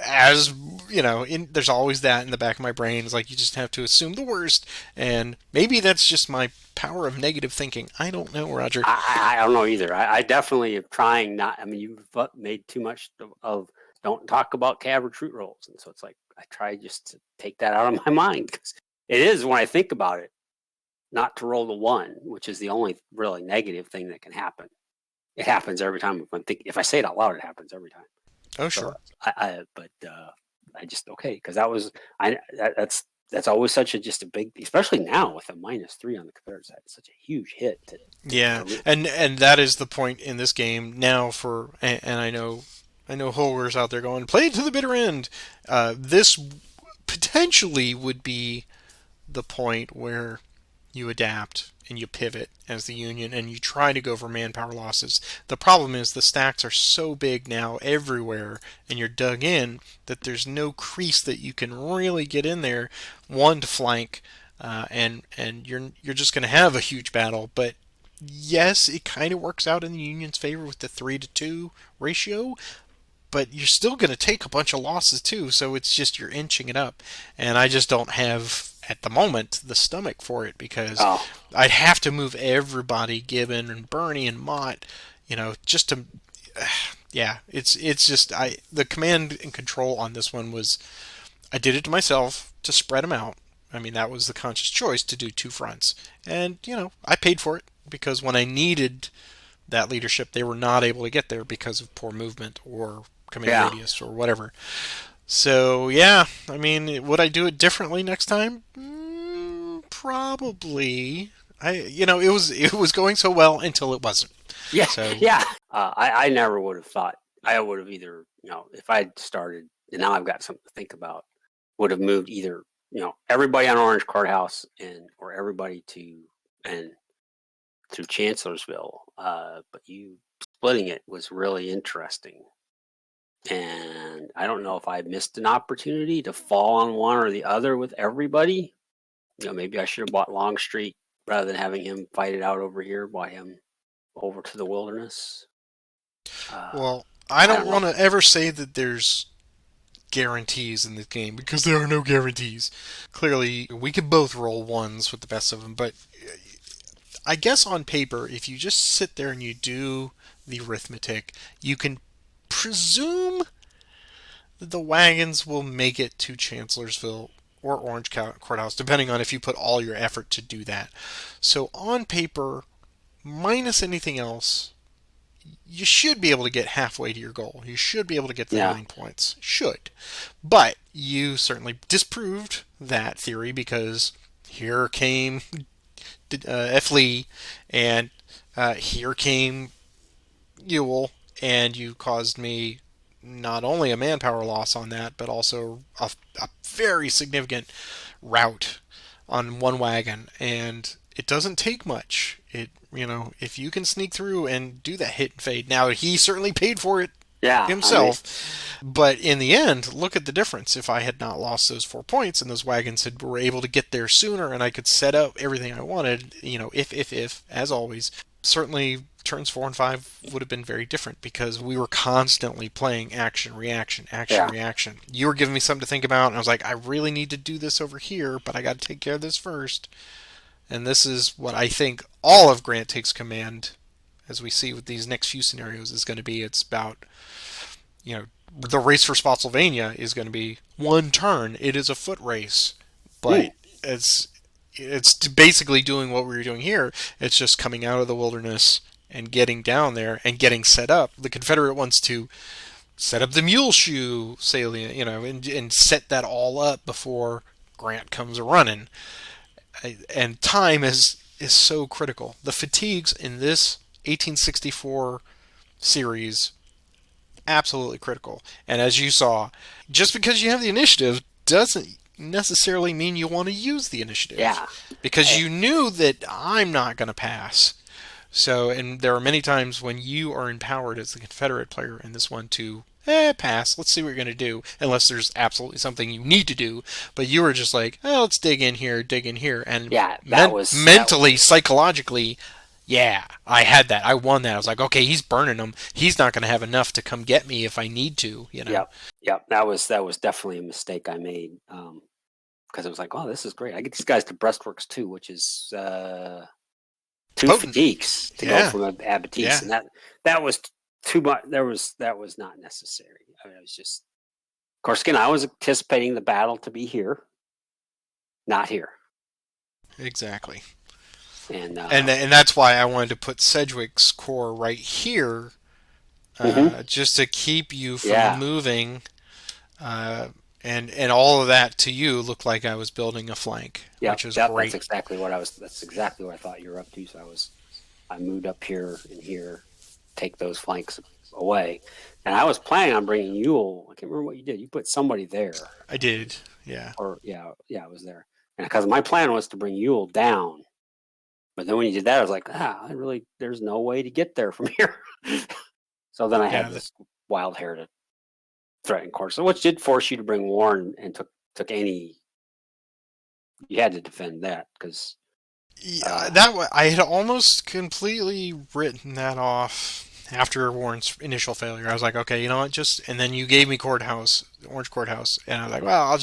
As there's always that in the back of my brain. It's like you just have to assume the worst, and maybe that's just my power of negative thinking. I don't know, Roger. I don't know either. I definitely am trying not. I mean, you've made too much of don't talk about cav recruit roles, and so it's like I try just to take that out of my mind because it is when I think about it, not to roll the 1, which is the only really negative thing that can happen. It happens every time. If I say it out loud, it happens every time. Oh, So sure. I just okay because that was that's always such a just a big, especially now with a -3 on the Confederate side. It's such a huge hit Yeah, to and that is the point in this game now. And I know Holgers out there going play it to the bitter end. This potentially would be the point where you adapt and you pivot as the Union and you try to go for manpower losses. The problem is the stacks are so big now everywhere and you're dug in that there's no crease that you can really get in there. One to flank, and you're just going to have a huge battle. But yes, it kind of works out in the Union's favor with the 3-2 ratio, but you're still going to take a bunch of losses too. So it's just you're inching it up, and I just don't have at the moment the stomach for it because oh I'd have to move everybody, Gibbon and Bernie and Mott, just to. Yeah, it's just the command and control on this one was I did it to myself to spread them out. I mean that was the conscious choice to do two fronts, and I paid for it because when I needed that leadership, they were not able to get there because of poor movement or command yeah radius or whatever. So yeah, I mean, would I do it differently next time? Probably. It was going so well until it wasn't. yeah So yeah. I never would have thought I would have either if I'd started and now I've got something to think about would have moved either everybody on Orange Courthouse and or everybody and to Chancellorsville. But you splitting it was really interesting. And I don't know if I missed an opportunity to fall on one or the other with everybody. Maybe I should have bought Longstreet rather than having him fight it out over here, bought him over to the wilderness. Uh, well, I I don't don't know. want to ever say that there's guarantees in this game because there are no guarantees. Clearly, we could both roll ones with the best of them, but I guess on paper, if you just sit there and you do the arithmetic, you can presume that the wagons will make it to Chancellorsville or Orange Courthouse, depending on if you put all your effort to do that. So on paper, minus anything else, you should be able to get halfway to your goal. You should be able to get the Yeah. 9 points. Should. But you certainly disproved that theory because here came F. Lee and here came Ewell, and you caused me not only a manpower loss on that, but also a very significant rout on one wagon. And it doesn't take much. If you can sneak through and do that hit and fade. Now he certainly paid for it Yeah. I mean, himself, but in the end, look at the difference. If I had not lost those 4 points and those wagons were able to get there sooner, and I could set up everything I wanted, if as always, certainly turns 4 and 5 would have been very different because we were constantly playing action, reaction, action, yeah. reaction. You were giving me something to think about, and I was like, I really need to do this over here, but I got to take care of this first. And this is what I think all of Grant Takes Command, as we see with these next few scenarios, is going to be. It's about, the race for Spotsylvania is going to be one turn. It is a foot race, but Mm, it's basically doing what we were doing here. It's just coming out of the wilderness and getting down there and getting set up. The Confederate wants to set up the mule shoe salient, and set that all up before Grant comes a running. And time is so critical. The fatigues in this 1864 series absolutely critical. And as you saw, just because you have the initiative doesn't necessarily mean you want to use the initiative yeah. because Eh, you knew that I'm not going to pass. So, and there are many times when you are empowered as the Confederate player in this one to pass. Let's see what you're going to do, unless there's absolutely something you need to do. But you were just like, oh, let's dig in here, and yeah. That. mentally, psychologically, yeah, I had that. I won that. I was like, okay, he's burning them. He's not going to have enough to come get me if I need to. Yep. Yep. That was definitely a mistake I made. Because it was like, oh, this is great. I get these guys to breastworks too, which is two Potent. fatigues to go Yeah, from Abatiste, yeah, and that was too much. That was not necessary. I mean, it was just, of course, again, I was anticipating the battle to be here, not here, exactly. and And that's why I wanted to put Sedgwick's core right here just to keep you from Yeah. moving. Uh, and all of that to you looked like I was building a flank, Yep. which is Yep. That's great. exactly what I was. That's exactly what I thought you were up to. So I moved up here and here, take those flanks away, and I was planning on bringing Yule. I can't remember what you did. You put somebody there, I did, yeah. or yeah, it was there. And because my plan was to bring Yule down, but then when you did that, I was like, there's no way to get there from here. So then I had Yeah, this wild hair to threaten course, which did force you to bring Warren and took any. You had to defend that because yeah, that I had almost completely written that off after Warren's initial failure. I was like, okay, you know what, just and then you gave me courthouse, orange courthouse, and I was like, well,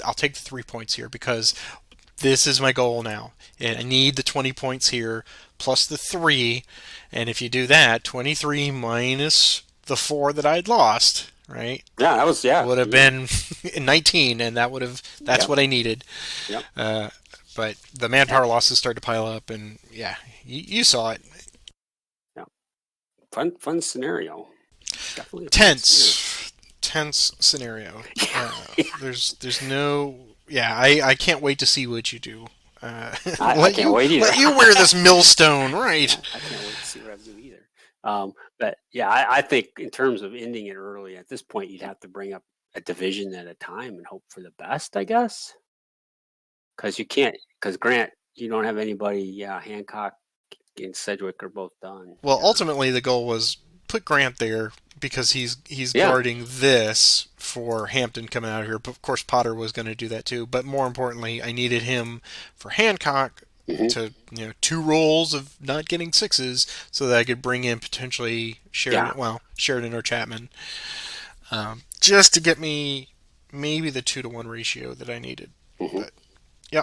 I'll take the 3 points here because this is my goal now, and I need the 20 points here plus the three, and if you do that, 23 minus the four that I'd lost, right, yeah, that was would have been 19, and that's yep, what I needed. yep, But the manpower losses started to pile up, and yeah, you saw it. yep. Fun scenario. Definitely a fun scenario. Tense scenario. Yeah. There's no, yeah. I can't wait to see what you do. I can't wait either. Let you wear this millstone, right? Yeah, I can't wait to see what I do either. But yeah, I think in terms of ending it early, at this point, you'd have to bring up a division at a time and hope for the best, I guess. Because you can't, because Grant, you don't have anybody. Yeah, Hancock and Sedgwick are both done. Well, Yeah, ultimately the goal was put Grant there because he's yeah, guarding this for Hampton coming out of here. But of course, Potter was going to do that too. But more importantly, I needed him for Hancock hmm to, two rolls of not getting sixes so that I could bring in potentially yeah. Sheridan or Chapman, just to get me maybe the 2-to-1 ratio that I needed. hmm But yeah,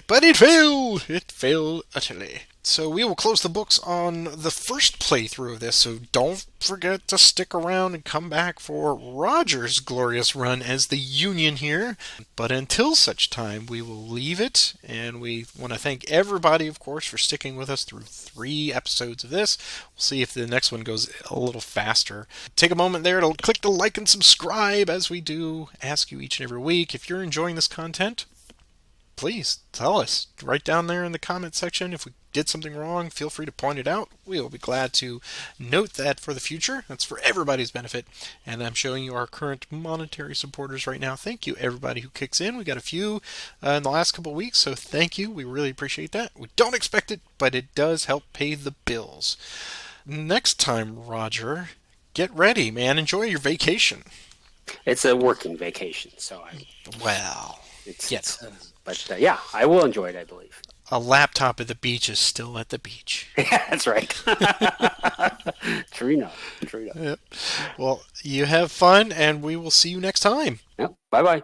but it failed. It failed utterly. So we will close the books on the first playthrough of this. So don't forget to stick around and come back for Roger's glorious run as the Union here. But until such time, we will leave it. And we want to thank everybody, of course, for sticking with us through 3 episodes of this. We'll see if the next one goes a little faster. Take a moment there to click the like and subscribe, as we do ask you each and every week. If you're enjoying this content, please tell us right down there in the comment section. If we did something wrong, feel free to point it out. We will be glad to note that for the future. That's for everybody's benefit. And I'm showing you our current monetary supporters right now. Thank you, everybody who kicks in. We got a few in the last couple of weeks, so thank you. We really appreciate that. We don't expect it, but it does help pay the bills. Next time, Roger, get ready, man. Enjoy your vacation. It's a working vacation, so Well, it's but yeah, I will enjoy it, I believe. a laptop at the beach is still at the beach. Yeah, that's right. True enough. Yep. Well, you have fun, and we will see you next time. Yep. Bye bye.